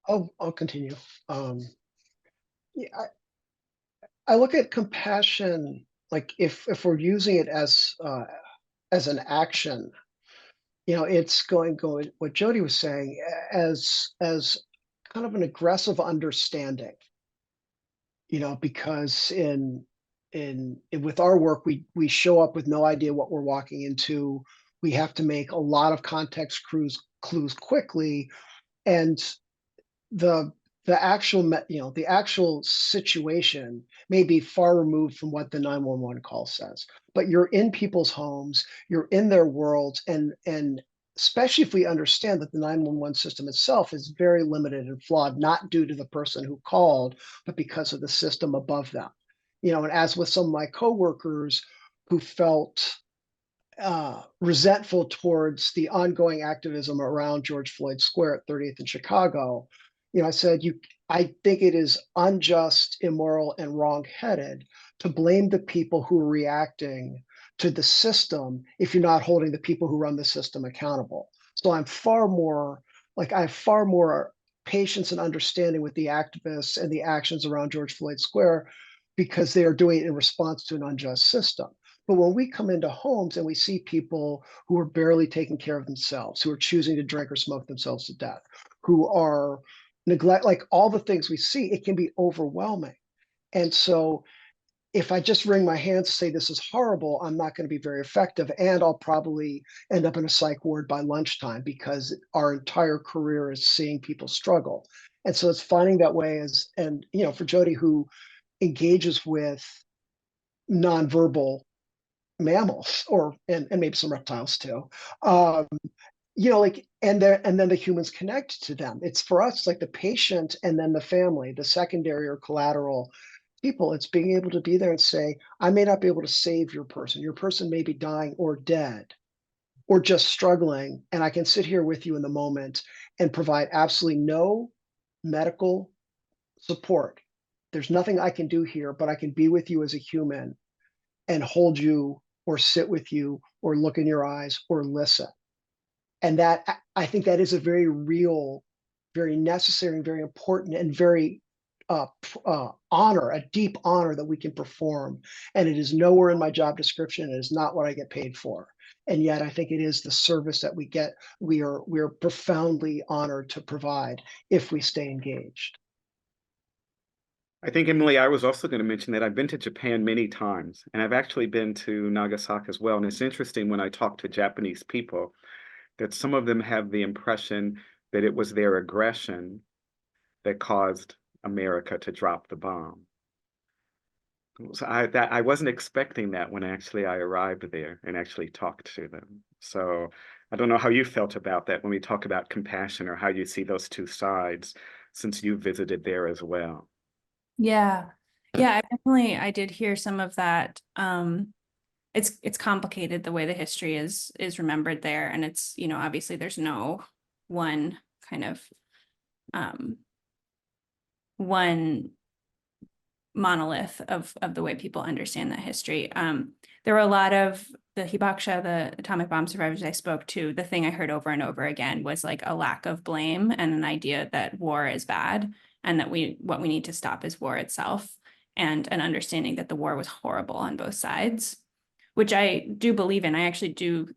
I'll continue. Yeah, I look at compassion, like if we're using it as an action, you know, it's going what Jody was saying, as kind of an aggressive understanding, you know, because with our work, we show up with no idea what we're walking into. We have to make a lot of context clues quickly, and the the actual situation may be far removed from what the 911 call says, but you're in people's homes, you're in their worlds, and especially if we understand that the 911 system itself is very limited and flawed, not due to the person who called, but because of the system above them. You know, and as with some of my coworkers who felt resentful towards the ongoing activism around George Floyd Square at 30th in Chicago, you know, I said, I think it is unjust, immoral, and wrong-headed to blame the people who are reacting to the system if you're not holding the people who run the system accountable. So I have far more patience and understanding with the activists and the actions around George Floyd Square, because they are doing it in response to an unjust system. But when we come into homes and we see people who are barely taking care of themselves, who are choosing to drink or smoke themselves to death, who are like all the things we see, it can be overwhelming. And so if I just wring my hands and say this is horrible, I'm not going to be very effective. And I'll probably end up in a psych ward by lunchtime, because our entire career is seeing people struggle. And so it's finding that way and you know, for Jody, who engages with nonverbal mammals, and maybe some reptiles too, you know, like, and then the humans connect to them. It's for us like the patient and then the family, the secondary or collateral people. It's being able to be there and say, I may not be able to save your person may be dying or dead or just struggling, and I can sit here with you in the moment and provide absolutely no medical support. There's nothing I can do here, but I can be with you as a human and hold you or sit with you or look in your eyes or listen. And that, I think that is a very real, very necessary, and very important, and very honor, a deep honor that we can perform. And it is nowhere in my job description. It is not what I get paid for. And yet I think it is the service that we get. We are profoundly honored to provide if we stay engaged. I think, Emily, I was also going to mention that I've been to Japan many times, and I've actually been to Nagasaki as well. And it's interesting when I talk to Japanese people that some of them have the impression that it was their aggression that caused America to drop the bomb. So I wasn't expecting that when actually I arrived there and actually talked to them. So I don't know how you felt about that when we talk about compassion, or how you see those two sides since you visited there as well. Yeah. I did hear some of that. It's complicated the way the history is remembered there. And it's, obviously there's no one kind of one monolith of the way people understand that history. There were a lot of the hibakusha, the atomic bomb survivors I spoke to. The thing I heard over and over again was like a lack of blame and an idea that war is bad, and that what we need to stop is war itself, and an understanding that the war was horrible on both sides, which I do believe in. I actually do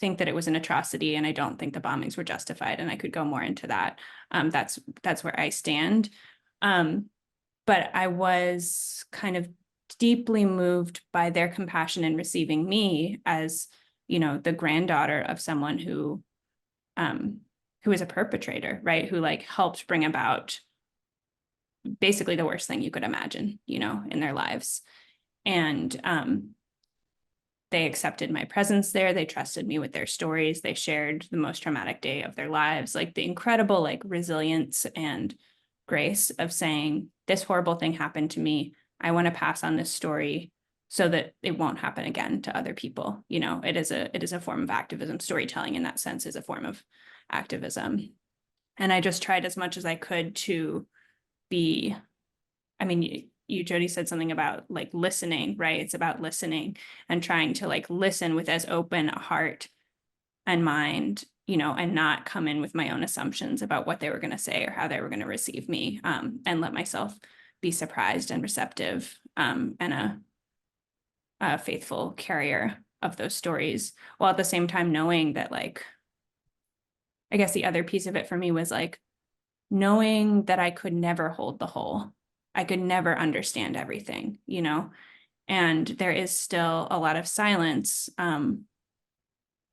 think that it was an atrocity, and I don't think the bombings were justified, and I could go more into that. That's where I stand. But I was kind of deeply moved by their compassion in receiving me as, the granddaughter of someone who is a perpetrator, right? Who like helped bring about basically the worst thing you could imagine, in their lives. And they accepted my presence there. They trusted me with their stories. They shared the most traumatic day of their lives, like the incredible like resilience and grace of saying, this horrible thing happened to me. I want to pass on this story so that it won't happen again to other people. It is a form of activism. Storytelling in that sense is a form of activism. And I just tried as much as I could to be, you, Jody, said something about like listening, right? It's about listening and trying to like listen with as open a heart and mind, and not come in with my own assumptions about what they were going to say or how they were going to receive me, and let myself be surprised and receptive, and a faithful carrier of those stories, while at the same time knowing that, like, I guess the other piece of it for me was like knowing that I could never hold the whole. I could never understand everything, and there is still a lot of silence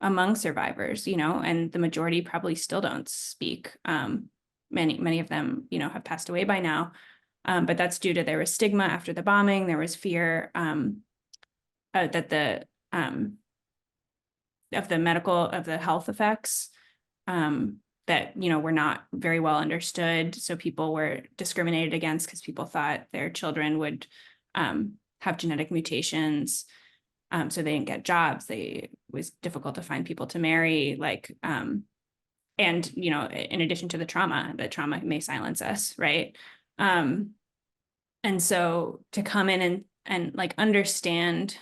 among survivors, and the majority probably still don't speak. Many of them, have passed away by now. But that's due to there was stigma after the bombing. There was fear that the health effects that, were not very well understood. So people were discriminated against because people thought their children would have genetic mutations. So they didn't get jobs. It was difficult to find people to marry, and, in addition to the trauma may silence us, right? And so to come in and like understand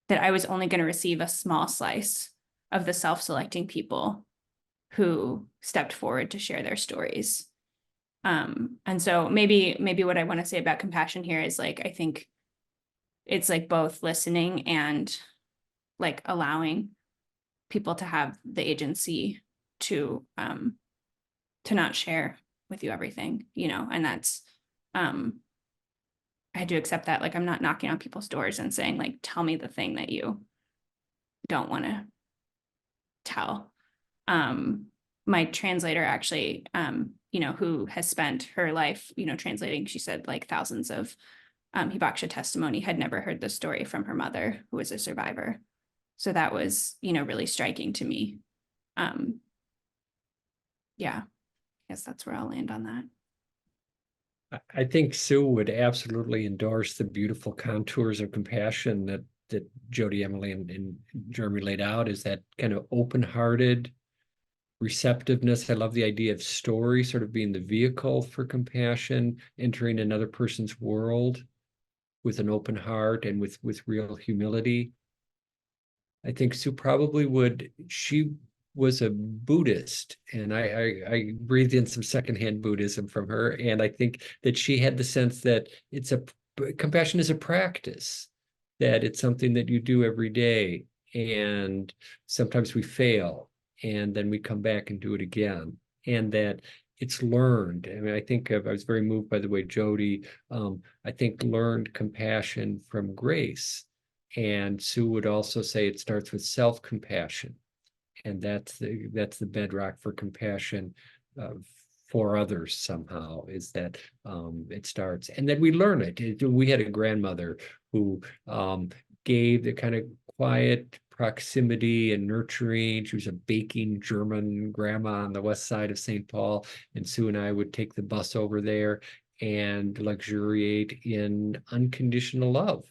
that I was only going to receive a small slice of the self-selecting people who stepped forward to share their stories. And so maybe what I want to say about compassion here is like, I think it's like both listening and like allowing people to have the agency to not share with you everything, and that's, I had to accept that. Like, I'm not knocking on people's doors and saying like, tell me the thing that you don't want to tell. My translator actually, who has spent her life, translating, she said like thousands of hibakusha testimony, had never heard the story from her mother, who was a survivor. So that was, really striking to me. Yeah, I guess that's where I'll land on that. I think Sue would absolutely endorse the beautiful contours of compassion that Jody, Emily, and Jeremy laid out, is that kind of open-hearted receptiveness. I love the idea of story sort of being the vehicle for compassion, entering another person's world with an open heart and with real humility. I think Sue probably would, she was a Buddhist, and I breathed in some secondhand Buddhism from her, and I think that she had the sense that compassion is a practice, that it's something that you do every day, and sometimes we fail, and then we come back and do it again, and that it's learned. I mean, I was very moved by the way Jody, I think, learned compassion from grace. And Sue would also say it starts with self-compassion. And that's the bedrock for compassion for others somehow, is that it starts. And then we learn it. We had a grandmother who gave the kind of quiet proximity and nurturing. She was a baking German grandma on the west side of St. Paul. And Sue and I would take the bus over there and luxuriate in unconditional love.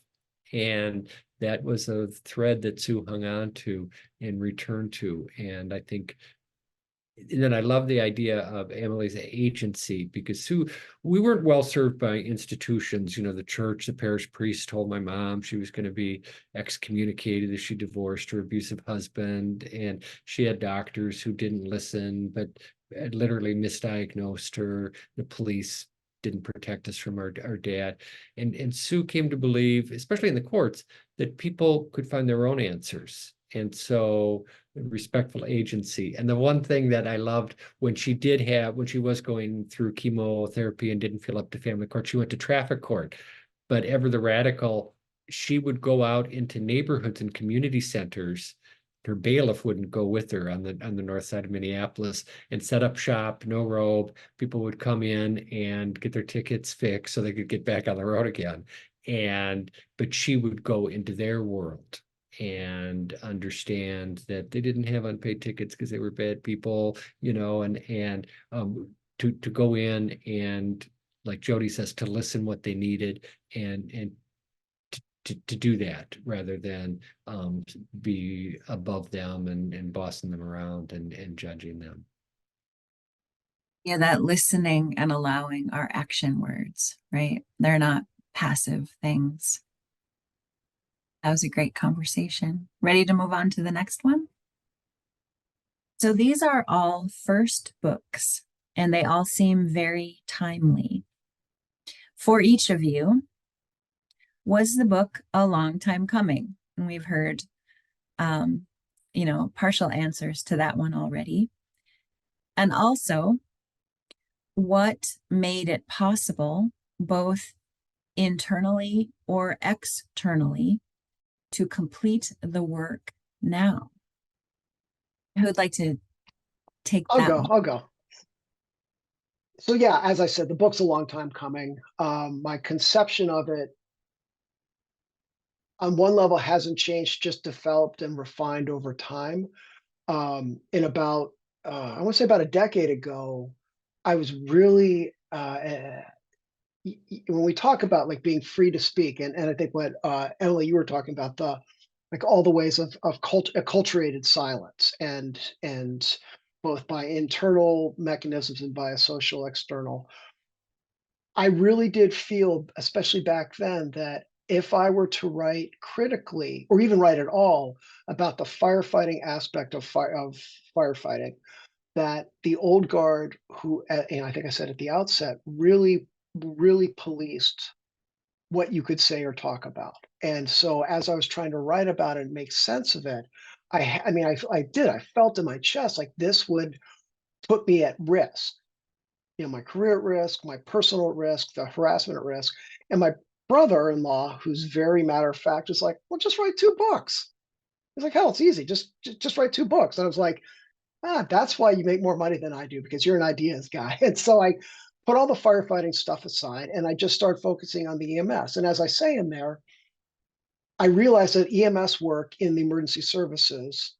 And that was a thread that Sue hung on to and returned to. And I think, and then I love the idea of Emily's agency, because Sue, we weren't well served by institutions. You know, the church, the parish priest told my mom she was going to be excommunicated if she divorced her abusive husband. And she had doctors who didn't listen, but literally misdiagnosed her. The police didn't protect us from our dad. And Sue came to believe, especially in the courts, that people could find their own answers. And so respectful agency. And the one thing that I loved when she was going through chemotherapy and didn't feel up to family court, she went to traffic court. But ever the radical, she would go out into neighborhoods and community centers. Her bailiff wouldn't go with her on the north side of Minneapolis, and set up shop, no robe. People would come in and get their tickets fixed so they could get back on the road again. But she would go into their world and understand that they didn't have unpaid tickets because they were bad people, you know, and to go in and, like Jody says, to listen what they needed and to do that, rather than be above them and bossing them around and judging them. Yeah, that listening and allowing are action words, right? They're not passive things. That was a great conversation. Ready to move on to the next one? So these are all first books, and they all seem very timely. For each of you, was the book a long time coming? And we've heard, partial answers to that one already. And also, what made it possible, both internally or externally, to complete the work now? Who would like to take that one? I'll go. So yeah, as I said, the book's a long time coming. My conception of it, on one level, hasn't changed, just developed and refined over time. In about, I want to say about a decade ago, I was really, when we talk about like being free to speak, and I think what Emily, you were talking about, like all the ways of acculturated silence, and both by internal mechanisms and by a social external. I really did feel, especially back then, that if I were to write critically, or even write at all, about the firefighting aspect of firefighting, that the old guard, who, and I think I said at the outset, really policed what you could say or talk about. And so as I was trying to write about it and make sense of it, I felt in my chest like this would put me at risk. You know, my career at risk, my personal at risk, the harassment at risk. And my brother-in-law, who's very matter of fact, is like, well, just write 2 books. He's like, hell, it's easy. Just write 2 books. And I was like, that's why you make more money than I do, because you're an ideas guy. And so I put all the firefighting stuff aside, and I just started focusing on the EMS. And as I say in there, I realized that EMS work in the emergency services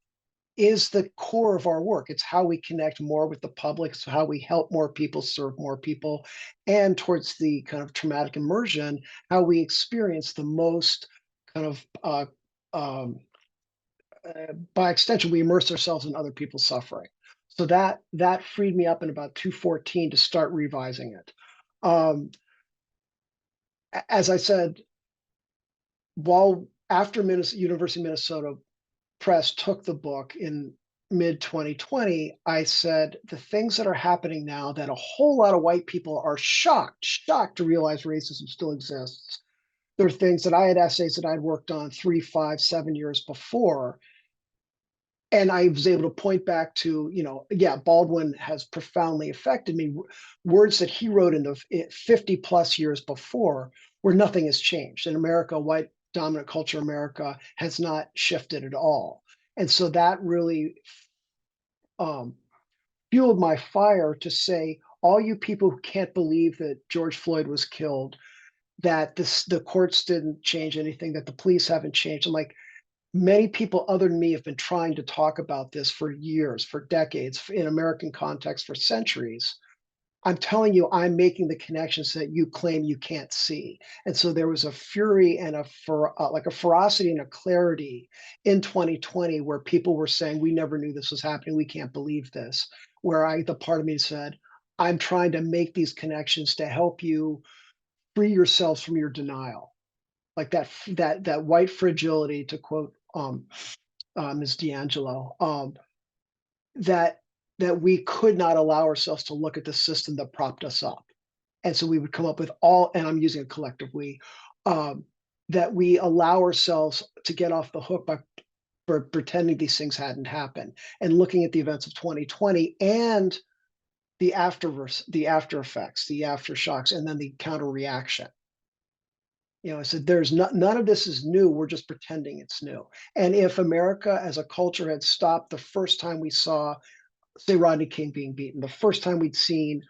is the core of our work. It's how we connect more with the public. It's how we help more people, serve more people, and towards the kind of traumatic immersion, how we experience the most kind of, by extension, we immerse ourselves in other people's suffering. So that freed me up in about 2014 to start revising it. As I said, after University of Minnesota Press took the book in mid 2020, I said, the things that are happening now that a whole lot of white people are shocked to realize racism still exists. There are things that I had essays that I'd worked on 3, 5, 7 years before. And I was able to point back to, yeah, Baldwin has profoundly affected me. Words that he wrote in the 50 plus years before, where nothing has changed. In America, white dominant culture America has not shifted at all. And so that really fueled my fire to say, all you people who can't believe that George Floyd was killed, that the courts didn't change anything, that the police haven't changed. I'm like, many people other than me have been trying to talk about this for years, for decades, in American context for centuries. I'm telling you, I'm making the connections that you claim you can't see. And so there was a fury and a ferocity and a clarity in 2020 where people were saying, we never knew this was happening. We can't believe this. Where the part of me said, I'm trying to make these connections to help you free yourselves from your denial. Like that white fragility, to quote Ms. D'Angelo, that we could not allow ourselves to look at the system that propped us up. And so we would come up with and I'm using a collective we, that we allow ourselves to get off the hook for pretending these things hadn't happened, and looking at the events of 2020 and the after effects, the aftershocks, and then the counter reaction. So there's none of this is new. We're just pretending it's new. And if America as a culture had stopped the first time we saw, say, Rodney King being beaten, the first time we'd seen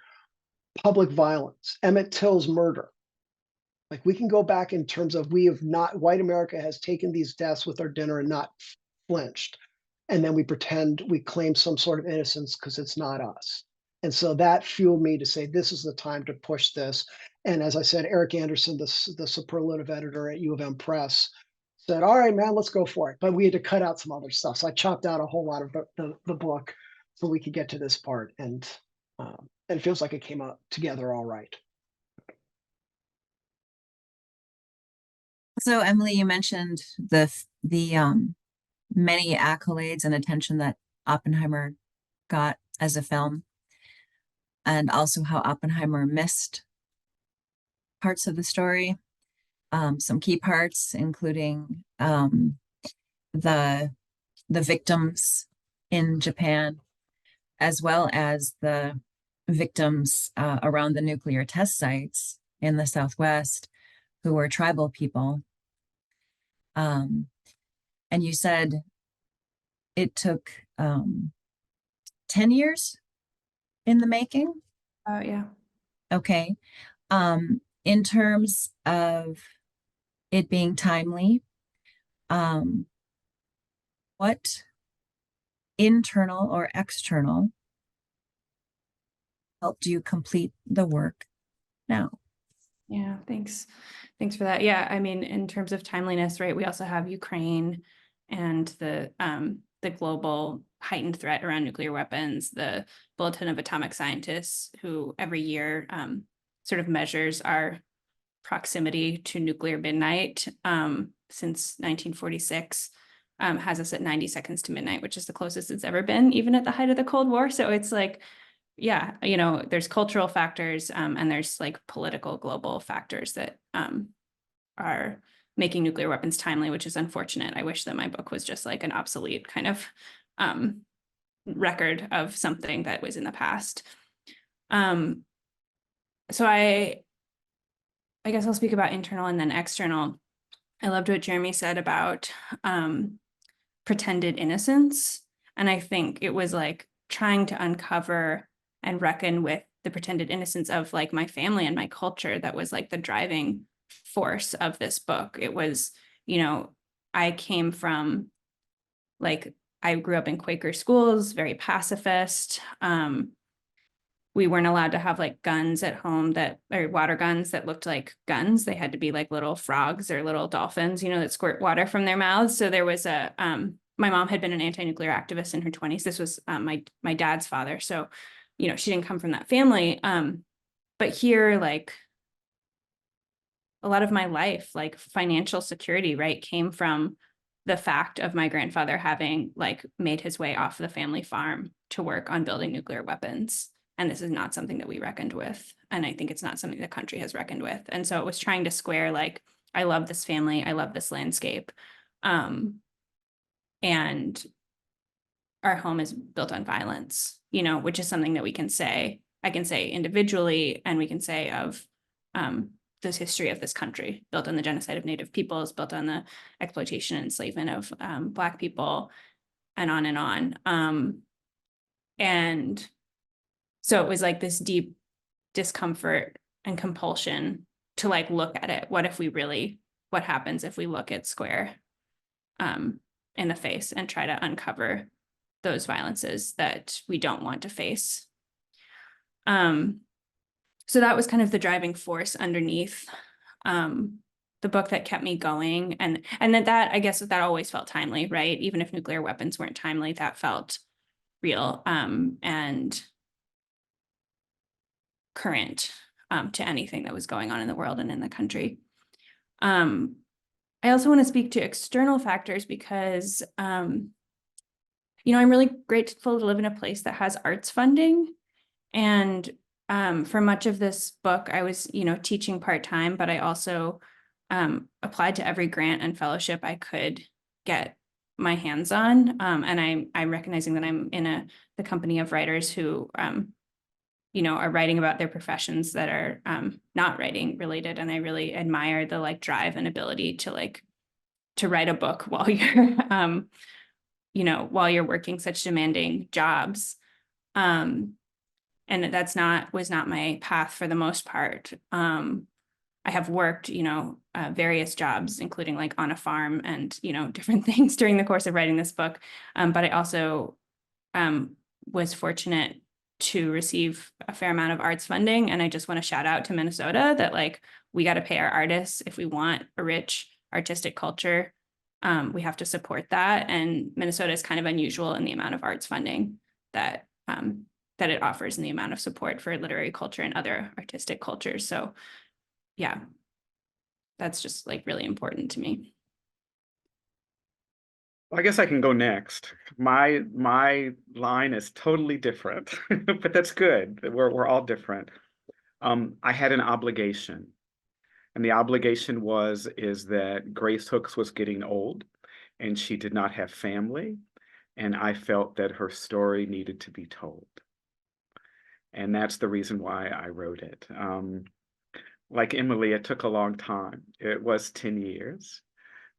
public violence, Emmett Till's murder, like we can go back in terms of white America has taken these deaths with our dinner and not flinched. And then we pretend we claim some sort of innocence because it's not us. And so that fueled me to say, this is the time to push this. And as I said, Eric Anderson, the superlative editor at U of M Press, said, all right, man, let's go for it. But we had to cut out some other stuff. So I chopped out a whole lot of the book so we could get to this part. And it feels like it came out together all right. So Emily, you mentioned the many accolades and attention that Oppenheimer got as a film, and also how Oppenheimer missed parts of the story, some key parts, including the victims in Japan, as well as the victims around the nuclear test sites in the Southwest, who were tribal people. And you said it took 10 years in the making? Oh, yeah. Okay. In terms of it being timely, what internal or external helped you complete the work now? Yeah, thanks. Thanks for that. Yeah, I mean, in terms of timeliness, right, we also have Ukraine and the global heightened threat around nuclear weapons, the Bulletin of Atomic Scientists, who every year sort of measures our proximity to nuclear midnight since 1946, has us at 90 seconds to midnight, which is the closest it's ever been, even at the height of the Cold War. So it's like, yeah, there's cultural factors and there's like political global factors that are making nuclear weapons timely, which is unfortunate. I wish that my book was just like an obsolete kind of record of something that was in the past. So I guess I'll speak about internal and then external. I loved what Jeremy said about pretended innocence. And I think it was like trying to uncover and reckon with the pretended innocence of like my family and my culture that was like the driving force of this book. It was, I came from I grew up in Quaker schools, very pacifist. We weren't allowed to have like guns at home or water guns that looked like guns. They had to be like little frogs or little dolphins, that squirt water from their mouths. So there was my mom had been an anti-nuclear activist in her 20s. This was my dad's father. So, she didn't come from that family. But here, like a lot of my life, like financial security, right, came from the fact of my grandfather having like made his way off the family farm to work on building nuclear weapons. And this is not something that we reckoned with. And I think it's not something the country has reckoned with. And so it was trying to square, like, I love this family, I love this landscape. And our home is built on violence, you know, which is something that we can say, I can say individually, and we can say of this history of this country, built on the genocide of Native peoples, built on the exploitation and enslavement of Black people, and on and on. And so it was like this deep discomfort and compulsion to like look at it. What happens if we look at Square in the face and try to uncover those violences that we don't want to face? So that was kind of the driving force underneath the book that kept me going. And that I guess that always felt timely, right? Even if nuclear weapons weren't timely, that felt real and current to anything that was going on in the world and in the country. I also want to speak to external factors because, you know, I'm really grateful to live in a place that has arts funding. And for much of this book, I was, you know, teaching part-time, but I also applied to every grant and fellowship I could get my hands on. And I'm recognizing that I'm in the company of writers who, you know, are writing about their professions that are not writing related. And I really admire the like drive and ability to write a book while you're, you know, while you're working such demanding jobs. And was not my path for the most part. I have worked, you know, various jobs, including like on a farm and, you know, different things during the course of writing this book. But I also was fortunate to receive a fair amount of arts funding. And I just want to shout out to Minnesota that like, we got to pay our artists if we want a rich artistic culture. We have to support that. And Minnesota is kind of unusual in the amount of arts funding that it offers and the amount of support for literary culture and other artistic cultures. So yeah, that's just like really important to me. I guess I can go next. My line is totally different, but that's good. We're all different. I had an obligation, and the obligation is that Grace Hooks was getting old, and she did not have family, and I felt that her story needed to be told. And that's the reason why I wrote it. Like Emily, it took a long time. It was 10 years.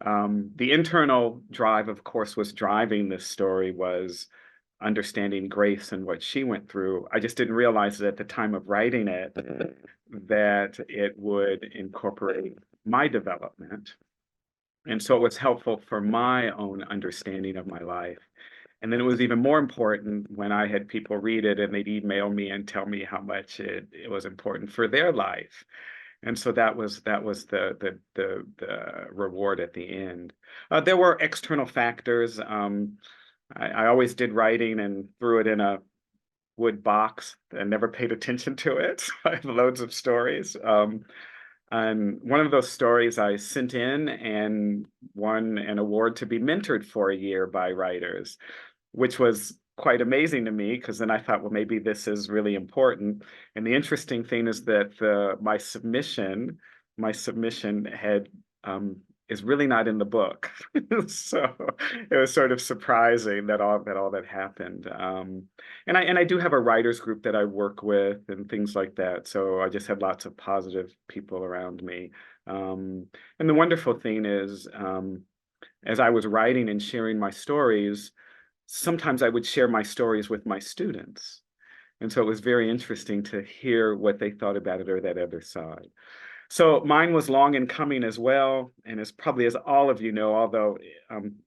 The internal drive, of course, was driving this story was understanding Grace and what she went through. I just didn't realize that at the time of writing it, that it would incorporate my development. And so it was helpful for my own understanding of my life. And then it was even more important when I had people read it and they'd email me and tell me how much it was important for their life. And so that was the reward at the end. There were external factors. I always did writing and threw it in a wood box and never paid attention to it. I have loads of stories. And one of those stories I sent in and won an award to be mentored for a year by writers, which was quite amazing to me, because then I thought, well, maybe this is really important. And the interesting thing is that my submission had is really not in the book. So it was sort of surprising that all that happened. And I do have a writers group that I work with and things like that. So I just had lots of positive people around me. And the wonderful thing is, as I was writing and sharing my stories, sometimes I would share my stories with my students. And so it was very interesting to hear what they thought about it or that other side. So mine was long in coming as well. And as probably as all of you know, although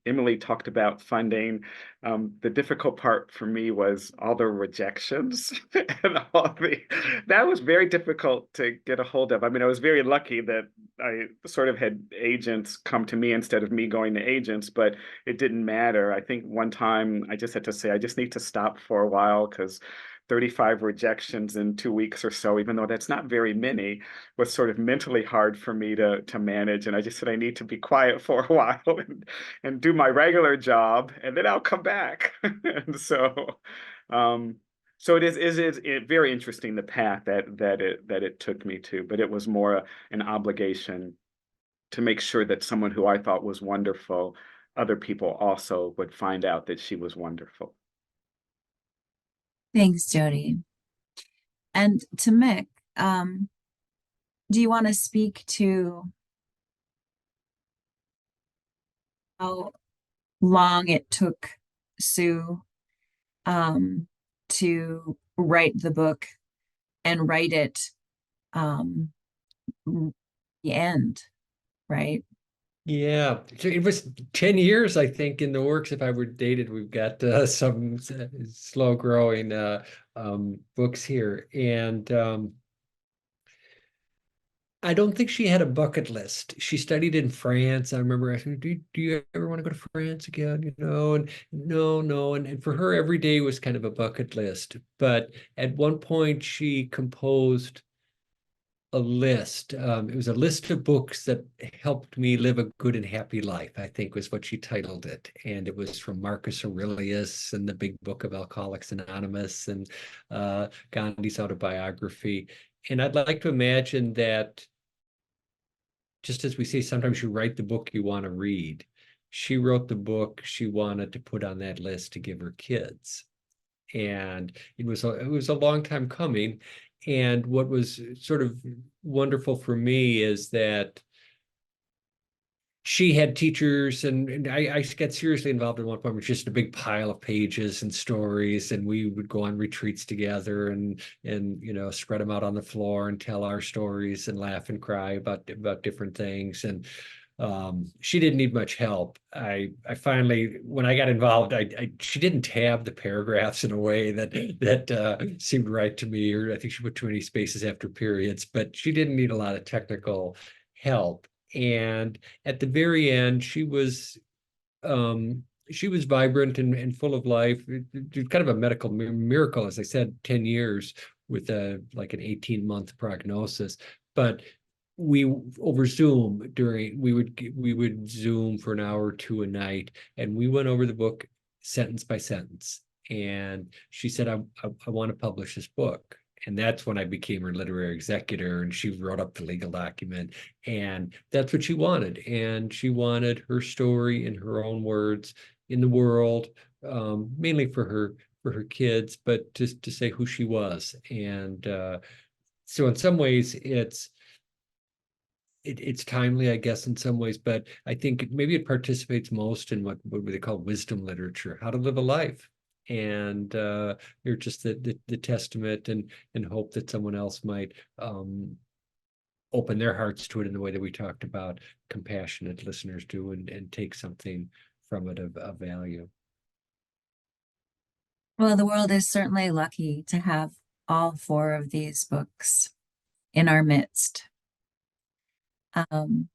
Emily talked about funding, the difficult part for me was all the rejections and that was very difficult to get a hold of. I mean, I was very lucky that I sort of had agents come to me instead of me going to agents, but it didn't matter. I think one time I just had to say, I just need to stop for a while because 35 rejections in 2 weeks or so, even though that's not very many, was sort of mentally hard for me to manage. And I just said, I need to be quiet for a while and do my regular job, and then I'll come back. And so it is very interesting, the path that it took me to, but it was more an obligation to make sure that someone who I thought was wonderful, other people also would find out that she was wonderful. Thanks, Jody. And to Mick, do you want to speak to how long it took Sue to write the book and write it the end, right? Yeah, so it was 10 years, I think, in the works. If I were dated, we've got some slow growing books here. And I don't think she had a bucket list. She studied in France. I remember asking, do you ever want to go to France again? You know, and no. And for her, every day was kind of a bucket list. But at one point, she composed a list. It was a list of books that helped me live a good and happy life, I think was what she titled it. And it was from Marcus Aurelius and the Big Book of Alcoholics Anonymous and Gandhi's autobiography. And I'd like to imagine that, just as we say, sometimes you write the book you want to read, she wrote the book she wanted to put on that list to give her kids. And it was a long time coming. And what was sort of wonderful for me is that she had teachers, and I got seriously involved at one point with just a big pile of pages and stories, and we would go on retreats together and you know, spread them out on the floor and tell our stories and laugh and cry about different things. And she didn't need much help. I finally, when I got involved, she didn't tab the paragraphs in a way that seemed right to me, or I think she put too many spaces after periods, but she didn't need a lot of technical help. And at the very end, she was vibrant and full of life. Kind of a medical miracle, as I said, 10 years with like an 18-month prognosis. But we over Zoom we would Zoom for an hour or two a night, and we went over the book sentence by sentence. And she said, I want to publish this book. And that's when I became her literary executor, and she wrote up the legal document. And that's what she wanted. And she wanted her story in her own words in the world, mainly for her kids, but just to say who she was. And so in some ways it's timely, I guess, in some ways, but I think maybe it participates most in what they call wisdom literature, how to live a life. And you're just the testament and hope that someone else might open their hearts to it in the way that we talked about compassionate listeners do, and take something from it of value. Well, the world is certainly lucky to have all 4 of these books in our midst. That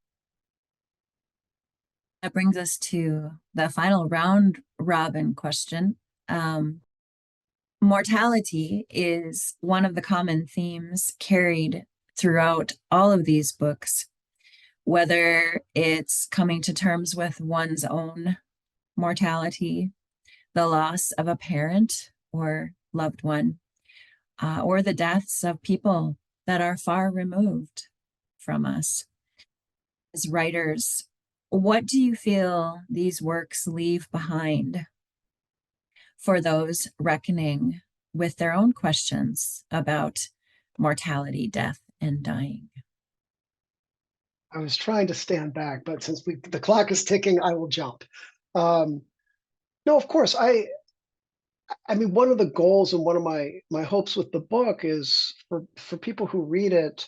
brings us to the final round robin question. Mortality is one of the common themes carried throughout all of these books, whether it's coming to terms with one's own mortality, the loss of a parent or loved one, or the deaths of people that are far removed from us. As writers, what do you feel these works leave behind for those reckoning with their own questions about mortality, death, and dying? I was trying to stand back, but since the clock is ticking, I will jump. No, of course. I mean, one of the goals and one of my hopes with the book is for people who read it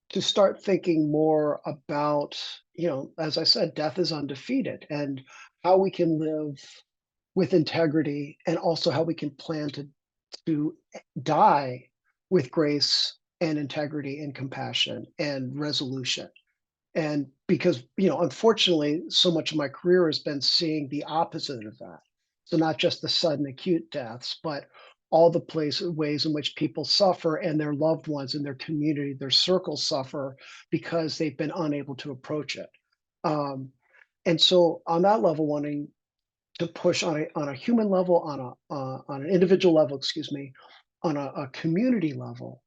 to start thinking more about, you know, as I said, death is undefeated, and how we can live with integrity, and also how we can plan to die with grace and integrity and compassion and resolution. And because, you know, unfortunately, so much of my career has been seeing the opposite of that. So not just the sudden acute deaths, but all the ways in which people suffer and their loved ones in their community, their circles suffer because they've been unable to approach it. And so on that level, wanting to push on a human level, on an individual level, excuse me, on a community level,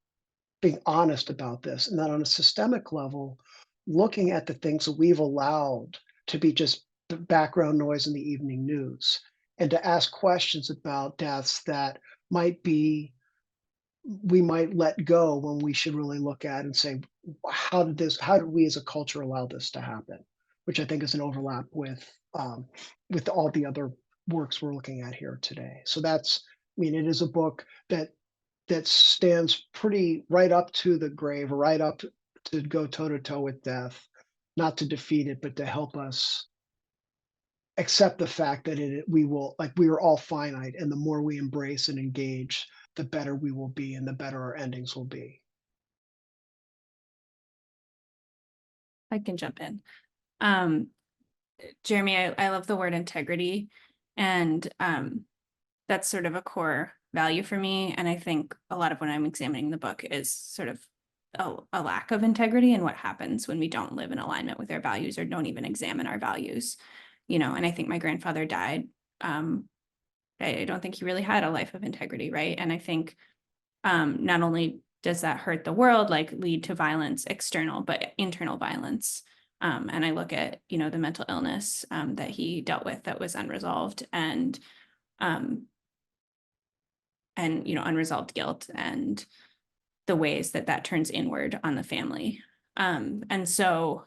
being honest about this, and then on a systemic level, looking at the things that we've allowed to be just the background noise in the evening news, and to ask questions about deaths that we might let go when we should really look at and say, how did we as a culture allow this to happen? Which I think is an overlap with all the other works we're looking at here today. So that's, I mean, it is a book that stands pretty right up to the grave, right up to go toe to toe with death, not to defeat it, but to help us accept the fact that we are all finite, and the more we embrace and engage, the better we will be and the better our endings will be. I can jump in. Jeremy, I love the word integrity, and that's sort of a core value for me. And I think a lot of when I'm examining the book is sort of a lack of integrity and what happens when we don't live in alignment with our values or don't even examine our values, you know. And I think my grandfather died. I don't think he really had a life of integrity, right? And I think not only does that hurt the world, like lead to violence external, but internal violence. And I look at, you know, the mental illness that he dealt with that was unresolved, and you know, unresolved guilt and the ways that that turns inward on the family. And so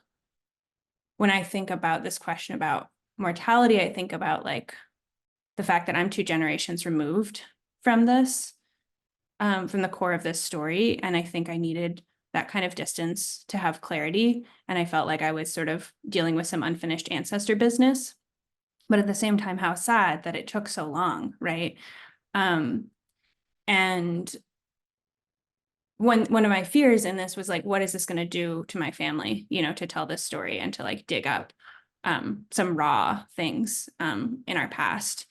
when I think about this question about mortality, I think about like the fact that I'm 2 generations removed from this, from the core of this story. And I think I needed that kind of distance to have clarity. And I felt like I was sort of dealing with some unfinished ancestor business, but at the same time, how sad that it took so long, right? And one of my fears in this was like, what is this going to do to my family, you know, to tell this story and to like dig up some raw things in our past.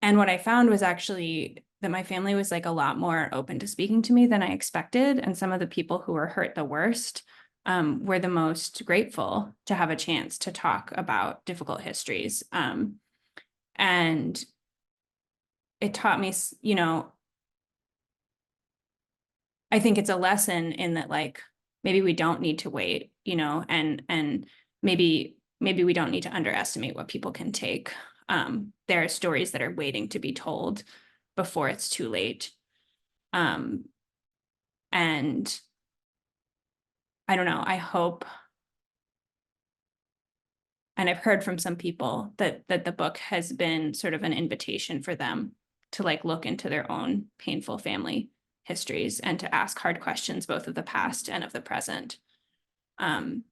And what I found was actually that my family was like a lot more open to speaking to me than I expected. And some of the people who were hurt the worst were the most grateful to have a chance to talk about difficult histories. And it taught me, you know, I think it's a lesson in that, like, maybe we don't need to wait, you know, and maybe we don't need to underestimate what people can take. There are stories that are waiting to be told before it's too late. And I don't know, I hope, and I've heard from some people that the book has been sort of an invitation for them to like look into their own painful family histories and to ask hard questions, both of the past and of the present. And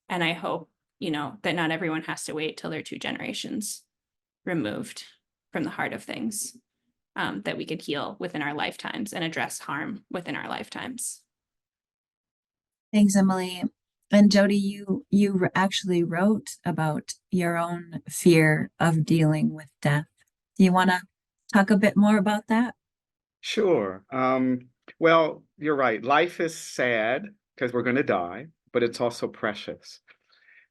I hope, you know, that not everyone has to wait till they're 2 generations removed from the heart of things, that we could heal within our lifetimes and address harm within our lifetimes. Thanks, Emily. And Jody, you actually wrote about your own fear of dealing with death. Do you want to talk a bit more about that? Sure. Well, you're right. Life is sad because we're going to die, but it's also precious.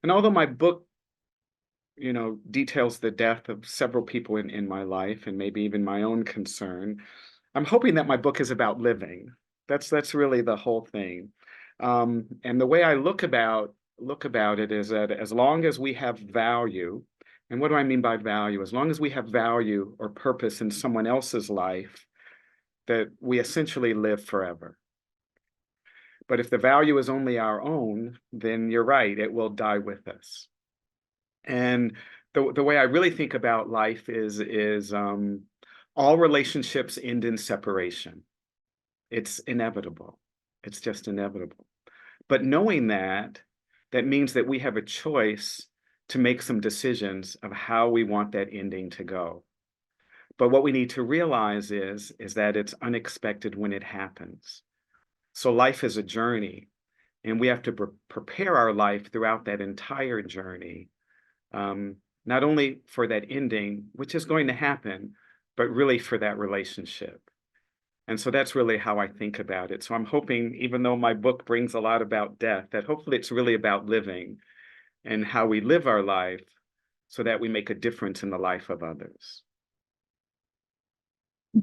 And although my book, you know, details the death of several people in my life and maybe even my own concern, I'm hoping that my book is about living. That's really the whole thing. And the way I look about it is that as long as we have value, and what do I mean by value? As long as we have value or purpose in someone else's life, that we essentially live forever. But if the value is only our own, then you're right, it will die with us. And the way I really think about life is all relationships end in separation. It's inevitable. It's just inevitable. But knowing that means that we have a choice to make some decisions of how we want that ending to go. But what we need to realize is that it's unexpected when it happens. So life is a journey, and we have to prepare our life throughout that entire journey, not only for that ending, which is going to happen, but really for that relationship. And so that's really how I think about it. So I'm hoping, even though my book brings a lot about death, that hopefully it's really about living and how we live our life so that we make a difference in the life of others.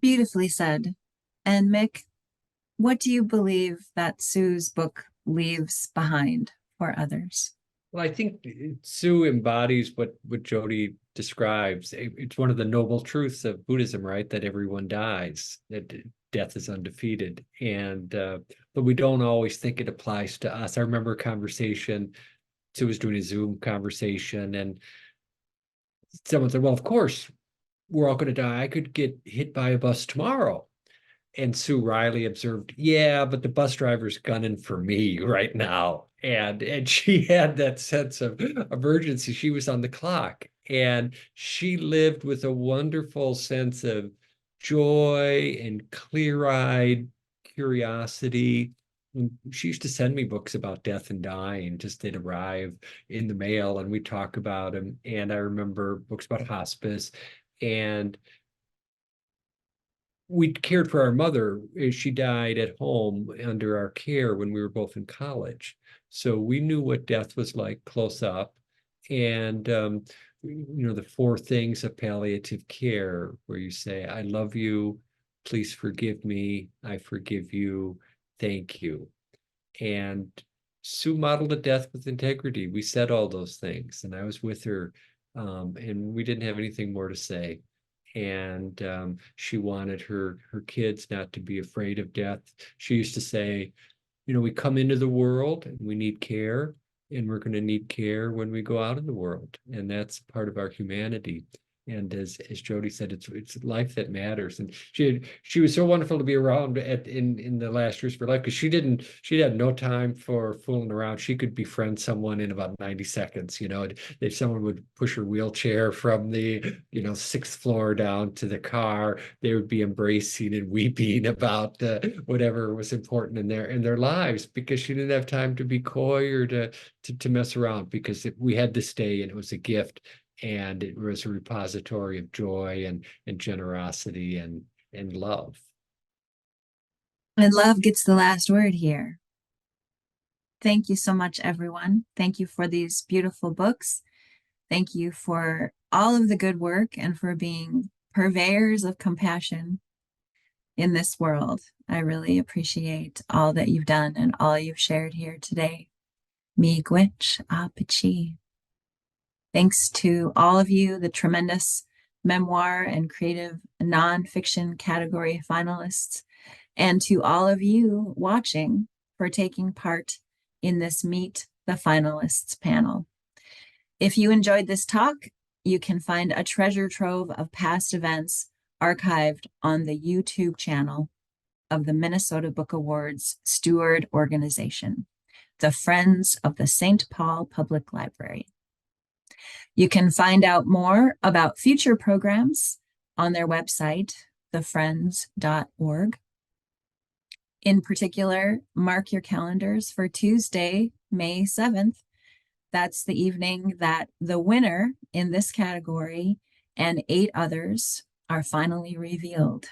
Beautifully said. And Mick, what do you believe that Sue's book leaves behind for others? Well, I think Sue embodies what Jody describes. It's one of the noble truths of Buddhism, right? That everyone dies, that death is undefeated. And but we don't always think it applies to us. I remember a conversation, Sue was doing a Zoom conversation, and someone said, well, of course, we're all going to die. I could get hit by a bus tomorrow. And Sue Riley observed, yeah, but the bus driver's gunning for me right now. And she had that sense of emergency. She was on the clock, and she lived with a wonderful sense of joy and clear-eyed curiosity. And she used to send me books about death and dying, just they'd arrive in the mail and we talk about them. And I remember books about hospice, and we cared for our mother. She died at home under our care when we were both in college. So we knew what death was like close up. And, the 4 things of palliative care, where you say, I love you, please forgive me, I forgive you, thank you. And Sue modeled a death with integrity. We said all those things, and I was with her, and we didn't have anything more to say. And she wanted her kids not to be afraid of death. She used to say, we come into the world and we need care, and we're going to need care when we go out in the world. And that's part of our humanity. And as Jody said, it's life that matters. And she was so wonderful to be around in the last years of her life, because she had no time for fooling around. She could befriend someone in about 90 seconds. If someone would push her wheelchair from the 6th floor down to the car, they would be embracing and weeping about whatever was important in their lives, because she didn't have time to be coy or to mess around, because we had this day and it was a gift. And it was a repository of joy and generosity and love. And love gets the last word here. Thank you so much, everyone. Thank you for these beautiful books. Thank you for all of the good work and for being purveyors of compassion in this world. I really appreciate all that you've done and all you've shared here today. Miigwech Apichi. Thanks to all of you, the tremendous memoir and creative nonfiction category finalists, and to all of you watching for taking part in this Meet the Finalists panel. If you enjoyed this talk, you can find a treasure trove of past events archived on the YouTube channel of the Minnesota Book Awards Steward Organization, the Friends of the St. Paul Public Library. You can find out more about future programs on their website, thefriends.org. In particular, mark your calendars for Tuesday, May 7th. That's the evening that the winner in this category and 8 others are finally revealed.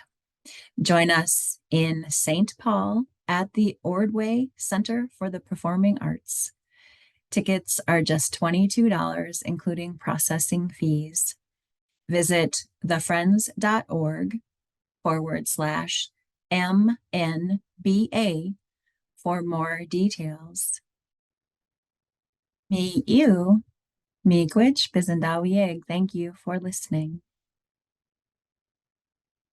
Join us in St. Paul at the Ordway Center for the Performing Arts. Tickets are just $22, including processing fees. Visit thefriends.org/MNBA for more details. Miigwech Bizendawieg. Thank you for listening.